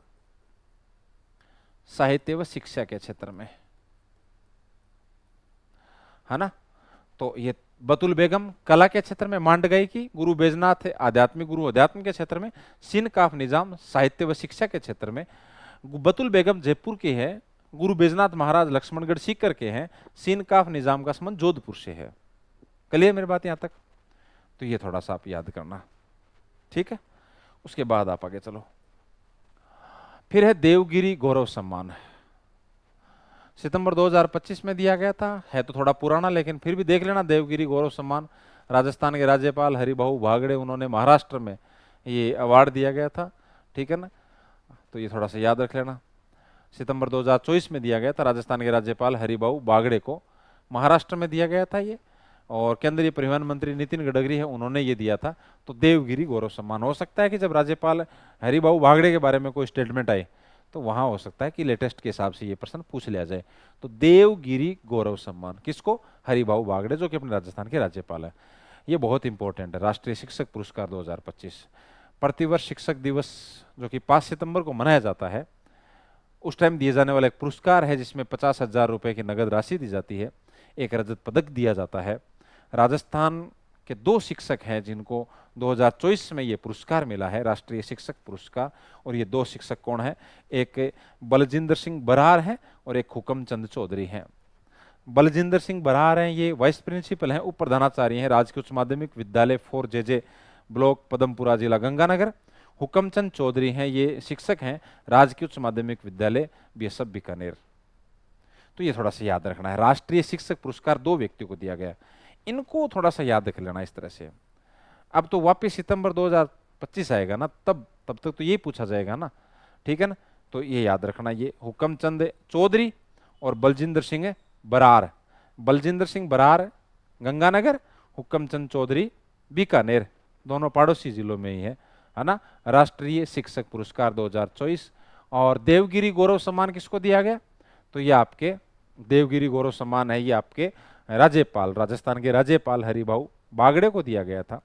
S1: साहित्य व शिक्षा के क्षेत्र में, है ना। तो ये बतुल बेगम कला के क्षेत्र में मांड गई की, गुरु बैजनाथ है आध्यात्मिक गुरु, अध्यात्म के क्षेत्र में, सीन काफ निजाम साहित्य व शिक्षा के क्षेत्र में, बतुल बेगम जयपुर की है, गुरु बैजनाथ महाराज लक्ष्मणगढ़ सीकर के हैं, सीन काफ निजाम का संबंध जोधपुर से है। क्लियर मेरी बात यहां तक? तो ये थोड़ा सा आप याद करना, ठीक है। उसके बाद आप आगे चलो। फिर है देवगिरी गौरव सम्मान, सितंबर 2025 में दिया गया था, है तो थोड़ा पुराना लेकिन फिर भी देख लेना। देवगिरी गौरव सम्मान राजस्थान के राज्यपाल हरिभाऊ बागड़े, उन्होंने महाराष्ट्र में ये अवार्ड दिया गया था, ठीक है ना। तो ये थोड़ा सा याद रख लेना। सितंबर 2024 में दिया गया था, राजस्थान के राज्यपाल हरिभाऊ बागड़े को महाराष्ट्र में दिया गया था ये, और केंद्रीय परिवहन मंत्री नितिन गडकरी है, उन्होंने ये दिया था। तो देवगिरी गौरव सम्मान, हो सकता है कि जब राज्यपाल हरिभाऊ बागड़े के बारे में कोई स्टेटमेंट आए तो वहां हो सकता है कि लेटेस्ट के हिसाब से ये प्रश्न पूछ लिया जाए। तो देवगिरी गौरव सम्मान किसको? हरिभाऊ बागड़े, जो कि अपने राजस्थान के राज्यपाल है। ये बहुत इंपॉर्टेंट है। राष्ट्रीय शिक्षक पुरस्कार 2025 प्रतिवर्ष शिक्षक दिवस जो कि 5 सितंबर को मनाया जाता है, उस टाइम दिए जाने वाला एक पुरस्कार है जिसमें 50,000 रुपए की नगद राशि दी जाती है, एक रजत पदक दिया जाता है। राजस्थान के 2 शिक्षक हैं जिनको 2024 में ये पुरस्कार मिला है, राष्ट्रीय शिक्षक पुरस्कार। और ये 2 शिक्षक कौन है? एक बलजिंदर सिंह बरार हैं और एक हुकमचंद चौधरी हैं। बलजिंदर सिंह बरार हैं, ये वाइस प्रिंसिपल हैं, उप प्रधानाचार्य हैं, राजकीय उच्च माध्यमिक विद्यालय 4 JJ ब्लॉक पदमपुरा जिला गंगानगर। हुकमचंद चौधरी हैं, ये शिक्षक हैं, राजकीय उच्च माध्यमिक विद्यालय BSF बीकानेर। तो ये थोड़ा सा याद रखना है। राष्ट्रीय शिक्षक पुरस्कार 2 व्यक्तियों को दिया गया, इनको थोड़ा सा याद रख लेना इस तरह से। अब तो वापिस सितंबर 2025 आएगा ना, तब तक तो ये पूछा जाएगा ना, ठीक है ना। तो ये याद रखना, ये हुकमचंद चौधरी और बलजिंदर सिंह बरार, बलजिंदर सिंह बरार गंगानगर, हुकमचंद चौधरी बीकानेर, दोनों पड़ोसी जिलों में ही है ना। राष्ट्रीय शिक्षक पुरस्कार 2024। और देवगिरी गौरव सम्मान किसको दिया गया? तो ये आपके देवगिरी गौरव सम्मान है, ये आपके राज्यपाल, राजस्थान के राज्यपाल हरिभाऊ बागड़े को दिया गया था।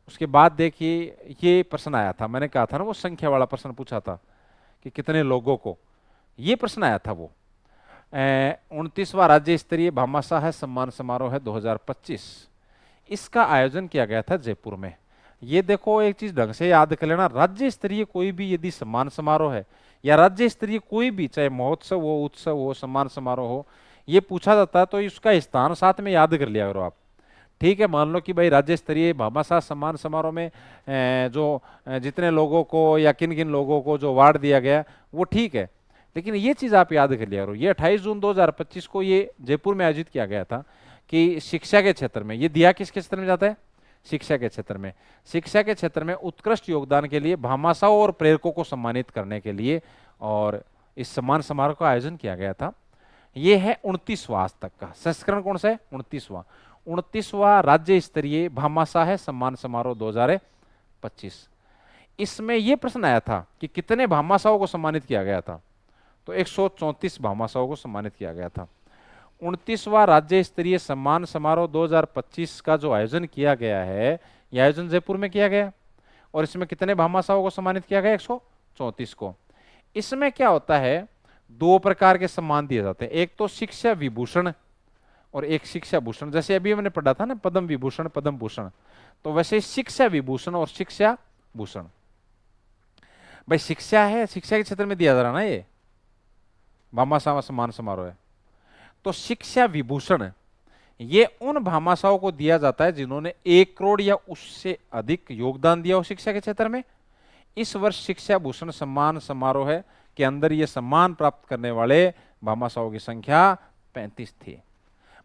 S1: उसके बाद देखिए ये प्रश्न आया था, मैंने कहा था ना वो संख्या वाला प्रश्न पूछा था कि कितने लोगों को, ये प्रश्न आया था वो 29वां राज्य स्तरीय भामाशाह सम्मान समारोह है 2025, इसका आयोजन किया गया था जयपुर में। ये देखो एक चीज ढंग से याद कर लेना, राज्य स्तरीय कोई भी यदि सम्मान समारोह है या राज्य स्तरीय कोई भी, चाहे महोत्सव हो, उत्सव हो, सम्मान समारोह हो, ये पूछा जाता है तो इसका स्थान साथ में याद कर लिया करो आप, ठीक है। मान लो कि भाई राज्य स्तरीय भामाशाह सम्मान समारोह में जो जितने लोगों को या किन किन लोगों को जो अवार्ड दिया गया वो ठीक है, लेकिन ये चीज आप याद कर लिया करो। ये 28 जून 2025 को ये जयपुर में आयोजित किया गया था कि शिक्षा के क्षेत्र में, ये दिया किसके क्षेत्र में जाता है? शिक्षा के क्षेत्र में। शिक्षा के क्षेत्र में उत्कृष्ट योगदान के लिए भामाशाहों और प्रेरकों को सम्मानित करने के लिए और इस सम्मान समारोह का आयोजन किया गया था। ये है 29वां आज तक का संस्करण, कौन सा है? 29वां राज्य स्तरीय भामाशाह सम्मान समारोह 2025। इसमें यह प्रश्न आया था कि कितने भामाशाहों को सम्मानित किया गया था, तो 134 भामाशाहों को सम्मानित किया गया था। 29वां राज्य स्तरीय सम्मान समारोह 2025 का जो आयोजन किया गया है, यह आयोजन जयपुर में किया गया और इसमें कितने भामाशाहों को सम्मानित किया गया? 134 को। इसमें क्या होता है, 2 प्रकार के सम्मान दिए जाते हैं, एक तो शिक्षा विभूषण और एक शिक्षा भूषण। जैसे अभी हमने पढ़ा था ना पद्म विभूषण पद्म भूषण, तो वैसे शिक्षा विभूषण और शिक्षा भूषण। भाई शिक्षा है, शिक्षा के क्षेत्र में दिया जा रहा ना, ये भामाशाह सम्मान समारोह है। तो शिक्षा विभूषण ये उन भामाशाहों को दिया जाता है जिन्होंने 1 करोड़ या उससे अधिक योगदान दिया हो शिक्षा के क्षेत्र में। इस वर्ष शिक्षा भूषण सम्मान समारोह के अंदर ये सम्मान प्राप्त करने वाले भामाशाहों की संख्या 35 थी।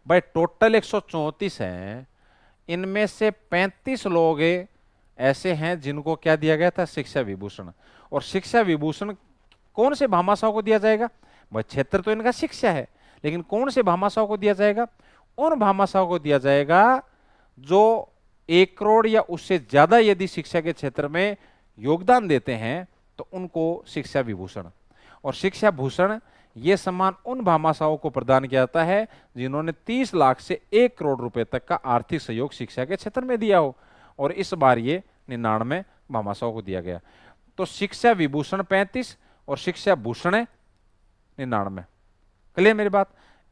S1: भाई टोटल 134 हैं, इनमें से 35 लोग ऐसे हैं जिनको क्या दिया गया था, शिक्षा विभूषण। और शिक्षा विभूषण कौन से भामाशाहों को दिया जाएगा? भाई क्षेत्र तो इनका शिक्षा है, लेकिन कौन से भामाशाहों को दिया जाएगा? उन भामाशाहों को दिया जाएगा जो 1 करोड़ या उससे ज्यादा यदि शिक्षा के क्षेत्र में योगदान देते हैं तो उनको शिक्षा विभूषण। और शिक्षा भूषण ये सम्मान उन भामाशाहों को प्रदान किया जाता है जिन्होंने 30 लाख से 1 करोड़ रुपए तक का आर्थिक सहयोग शिक्षा के क्षेत्र में दिया हो। और इस बार ये 99 भामाशाहों को दिया गया। तो शिक्षा विभूषण 35 और शिक्षा भूषण 99। क्लियर मेरी बात?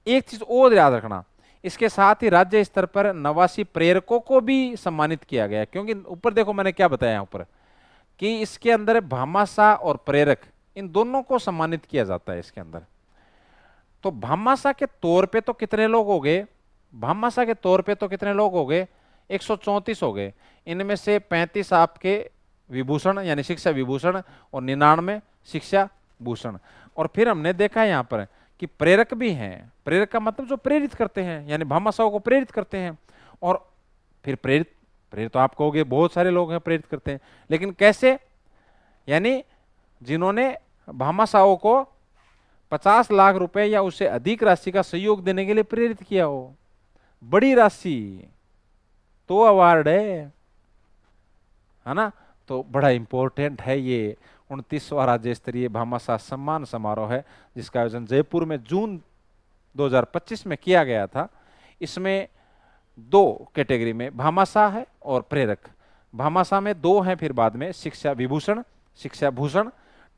S1: एक चीज और याद रखना, इसके साथ ही राज्य स्तर पर 89 प्रेरकों को भी सम्मानित किया गया। क्योंकि ऊपर देखो मैंने क्या बताया यहां पर कि इसके अंदर भामाशाह और प्रेरक इन दोनों को सम्मानित किया जाता है इसके अंदर। तो भामाशाह के तौर पे तो कितने लोग हो गए? भामाशाह के तौर पे तो कितने लोग हो गए? 134 हो गए। इनमें से 35 आपके विभूषण यानी शिक्षा विभूषण और 99 शिक्षा भूषण। और फिर हमने देखा यहां पर कि प्रेरक भी हैं। प्रेरक का मतलब जो प्रेरित करते हैं, यानी भामाशाहों को प्रेरित करते हैं। और फिर प्रेरित तो आप कहोगे बहुत सारे लोग हैं प्रेरित करते हैं, लेकिन कैसे? यानी जिन्होंने भामाशाहों को 50 लाख रुपए या उससे अधिक राशि का सहयोग देने के लिए प्रेरित किया हो। बड़ी राशि तो अवार्ड है ना? तो बड़ा इंपॉर्टेंट है ये 29वां राज्य स्तरीय भामाशाह सम्मान समारोह है, जिसका आयोजन जयपुर में जून 2025 में किया गया था। इसमें 2 कैटेगरी में भामाशाह है और प्रेरक। भामाशाह में 2 हैं, फिर बाद में शिक्षा विभूषण, शिक्षा भूषण।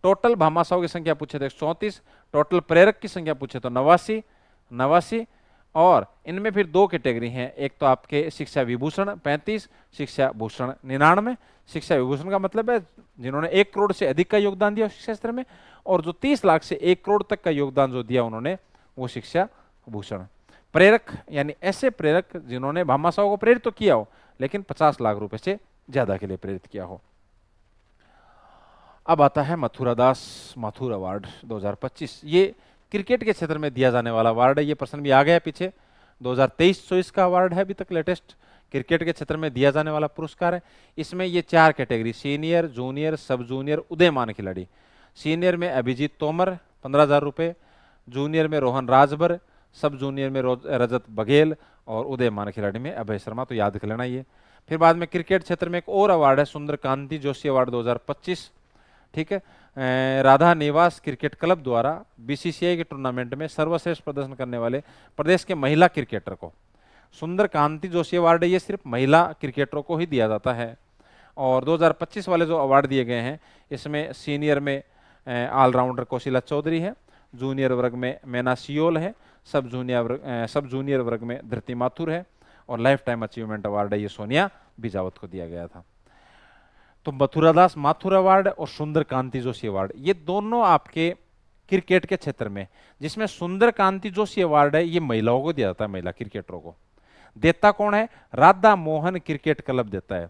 S1: टोटल भामाशाहों की संख्या पूछे तो 134, टोटल प्रेरक की संख्या पूछे तो 89। और इनमें फिर 2 कैटेगरी हैं, एक तो आपके शिक्षा विभूषण 35, शिक्षा भूषण 99। शिक्षा विभूषण का मतलब है जिन्होंने 1 करोड़ से अधिक का योगदान दिया शिक्षा क्षेत्र में, और जो 30 लाख से 1 करोड़ तक का योगदान जो दिया उन्होंने, वो शिक्षा भूषण। प्रेरक यानी ऐसे प्रेरक जिन्होंने भामाशाहों को प्रेरित तो किया हो, लेकिन 50 लाख रुपए से ज्यादा के लिए प्रेरित किया हो। अब आता है मथुरादास माथुर अवार्ड 2025। ये क्रिकेट के क्षेत्र में दिया जाने वाला अवार्ड है। ये प्रश्न भी आ गया पीछे, 2023-24 का अवार्ड है, अभी तक लेटेस्ट क्रिकेट के क्षेत्र में दिया जाने वाला पुरस्कार है। इसमें ये 4 category, senior, junior, sub junior, उदयमान खिलाड़ी। सीनियर में अभिजीत तोमर 15,000 रुपये, जूनियर में रोहन राजभर, सब जूनियर में रजत बघेल और उदयमान खिलाड़ी में अभय शर्मा। तो याद कर लेना ये। फिर बाद में क्रिकेट क्षेत्र में एक और अवार्ड है, सुंदर कांति जोशी अवार्ड 2025। ठीक है, राधा निवास क्रिकेट क्लब द्वारा बीसीसीआई के टूर्नामेंट में सर्वश्रेष्ठ प्रदर्शन करने वाले प्रदेश के महिला क्रिकेटर को सुंदर कांति जोशी अवार्ड है। ये सिर्फ महिला क्रिकेटरों को ही दिया जाता है। और 2025 वाले जो अवार्ड दिए गए हैं, इसमें सीनियर में ऑलराउंडर कौशिला चौधरी है, जूनियर वर्ग में मैना सियोल है, सब जूनियर वर्ग में धृति माथुर है, और लाइफ टाइम अचीवमेंट अवार्ड है ये सोनिया बिजावत को दिया गया था। तो मथुरादास माथुर अवार्ड और सुंदर कांति जोशी अवार्ड, ये दोनों आपके क्रिकेट के क्षेत्र में, जिसमें सुंदर कांति जोशी अवार्ड है ये महिलाओं को दिया जाता है, महिला क्रिकेटरों को। देता कौन है? राधा मोहन क्रिकेट क्लब देता है।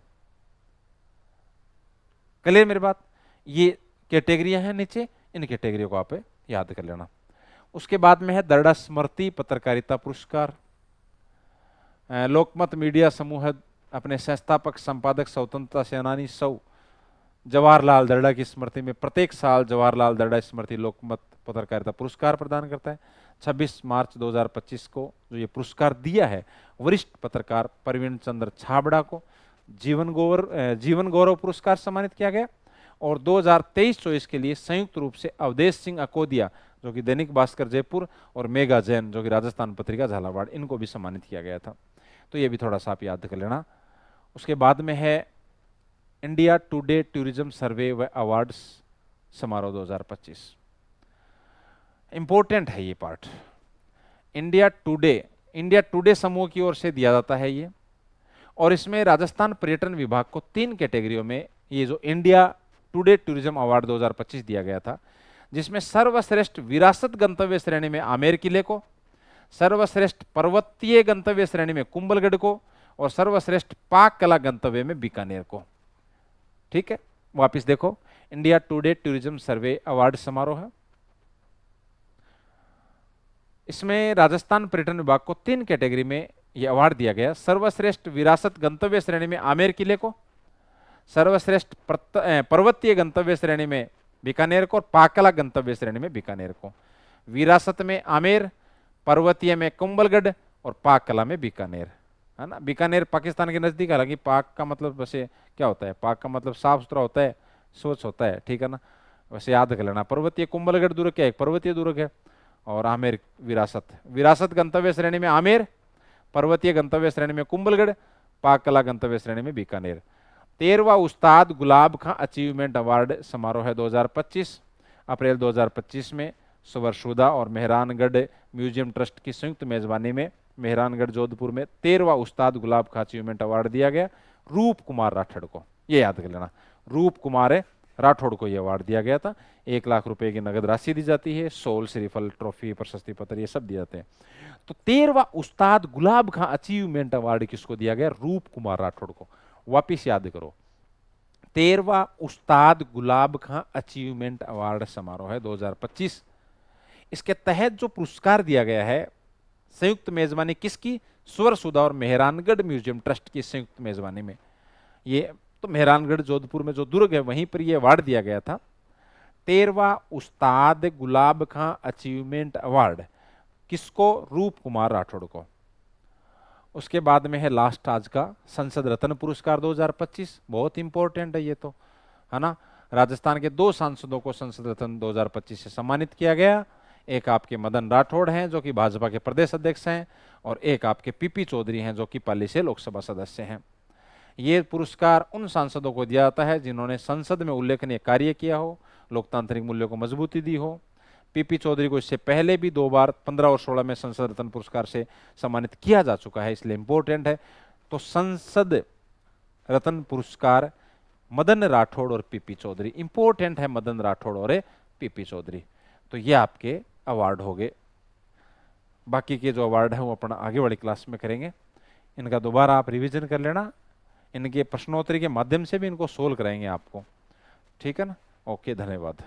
S1: क्लियर मेरी बात? ये कैटेगरियां हैं नीचे, इन कैटेगरियों को आप याद कर लेना। उसके बाद में है दरडा स्मृति पत्रकारिता पुरस्कार। लोकमत मीडिया समूह अपने संस्थापक संपादक स्वतंत्रता सेनानी सौ जवाहरलाल दरडा की स्मृति में प्रत्येक साल जवाहरलाल दरडा स्मृति लोकमत पत्रकारिता पुरस्कार प्रदान करता है। 26 मार्च 2025 को जो ये पुरस्कार दिया है वरिष्ठ पत्रकार प्रवीण चंद्र छाबड़ा को जीवन गौरव पुरस्कार सम्मानित किया गया। और 2023-24 के लिए संयुक्त रूप से अवधेश सिंह अकोदिया जो कि दैनिक भास्कर जयपुर और मेगा जैन जो कि राजस्थान पत्रिका झालावाड़, इनको भी सम्मानित किया गया था। तो ये भी थोड़ा सा आप याद कर लेना। उसके बाद में है इंडिया टुडे टूरिज्म सर्वे व अवार्ड्स समारोह 2025। इंपॉर्टेंट है ये पार्ट। इंडिया टुडे समूह की ओर से दिया जाता है ये, और इसमें राजस्थान पर्यटन विभाग को 3 कैटेगरियों में ये जो इंडिया टुडे टूरिज्म अवार्ड 2025 दिया गया था, जिसमें सर्वश्रेष्ठ विरासत गंतव्य श्रेणी में आमेर किले को, सर्वश्रेष्ठ पर्वतीय गंतव्य श्रेणी में कुंभलगढ़ को और सर्वश्रेष्ठ पाक कला गंतव्य में बीकानेर को। ठीक है, वापिस देखो, इंडिया टुडे टूरिज्म सर्वे अवार्ड समारोह है। इसमें राजस्थान पर्यटन विभाग को 3 कैटेगरी में यह अवार्ड दिया गया। सर्वश्रेष्ठ विरासत गंतव्य श्रेणी में आमेर किले को, सर्वश्रेष्ठ पर्वतीय गंतव्य श्रेणी में बीकानेर को और पाककला गंतव्य श्रेणी में बीकानेर को। विरासत में आमेर, पर्वतीय में कुंभलगढ़ और पाककला में बीकानेर, है ना। बीकानेर पाकिस्तान के नजदीक, हालांकि पाक का मतलब वैसे क्या होता है, पाक का मतलब साफ सुथरा होता है, स्वच्छ होता है, ठीक है ना, वैसे याद कर लेना। पर्वतीय कुंभलगढ़ दुर्ग क्या है, पर्वतीय दुर्ग है, और आमेर विरासत। विरासत गंतव्य श्रेणी में आमेर, पर्वतीय गंतव्य श्रेणी में कुंभलगढ़, पाककला गंतव्य श्रेणी में बीकानेर। 13वां उस्ताद गुलाब खां अचीवमेंट अवार्ड समारोह है 2025, अप्रैल 2025 में सुवर्शुदा और मेहरानगढ़ म्यूजियम ट्रस्ट की संयुक्त मेजबानी में मेहरानगढ़ जोधपुर में 13वां उस्ताद गुलाब खां अचीवमेंट अवार्ड दिया गया रूप कुमार राठौड़ को। ये याद कर लेना, रूप कुमार राठौड़ को यह अवार्ड दिया गया था। 1 लाख रुपए की नगद राशि दी जाती है, शॉल, श्रीफल, ट्रॉफी, प्रशस्ति पत्र, ये सब दिए जाते हैं। तो 13वां उस्ताद गुलाब खां अचीवमेंट अवार्ड किसको दिया गया, रूप कुमार राठौड़ को। वापिस याद करो, 13वां उस्ताद गुलाब खां अचीवमेंट अवार्ड समारोह है 2025। इसके तहत जो पुरस्कार दिया गया है, संयुक्त मेजबानी किसकी, सुवर्शुदा और मेहरानगढ़ म्यूजियम ट्रस्ट की संयुक्त मेजबानी में। ये तो मेहरानगढ़ जोधपुर में जो दुर्ग है वहीं पर यह अवार्ड दिया गया था। 13वां उस्ताद गुलाब खां अचीवमेंट अवार्ड किसको, रूप कुमार राठौड़ को। उसके बाद में है लास्ट आज का संसद रत्न पुरस्कार 2025, बहुत इंपॉर्टेंट है ये तो, है ना। राजस्थान के 2 सांसदों को संसद रत्न 2025 से सम्मानित किया गया। एक आपके मदन राठौड़ हैं जो कि भाजपा के प्रदेश अध्यक्ष हैं, और एक आपके पीपी चौधरी हैं जो कि पाली से लोकसभा सदस्य हैं। ये पुरस्कार उन सांसदों को दिया जाता है जिन्होंने संसद में उल्लेखनीय कार्य किया हो, लोकतांत्रिक मूल्यों को मजबूती दी हो। पीपी चौधरी को इससे पहले भी 2 बार 15 और 16 में संसद रत्न पुरस्कार से सम्मानित किया जा चुका है, इसलिए इंपॉर्टेंट है। तो संसद रत्न पुरस्कार मदन राठौड़ और पीपी चौधरी, इंपॉर्टेंट है मदन राठौड़ और पीपी चौधरी। तो ये आपके अवार्ड हो गए। बाकी के जो अवार्ड है वो अपना आगे वाली क्लास में करेंगे। इनका दोबारा आप रिवीजन कर लेना, इनके प्रश्नोत्तरी के माध्यम से भी इनको सोल्व कराएंगे आपको, ठीक है ना। ओके, धन्यवाद।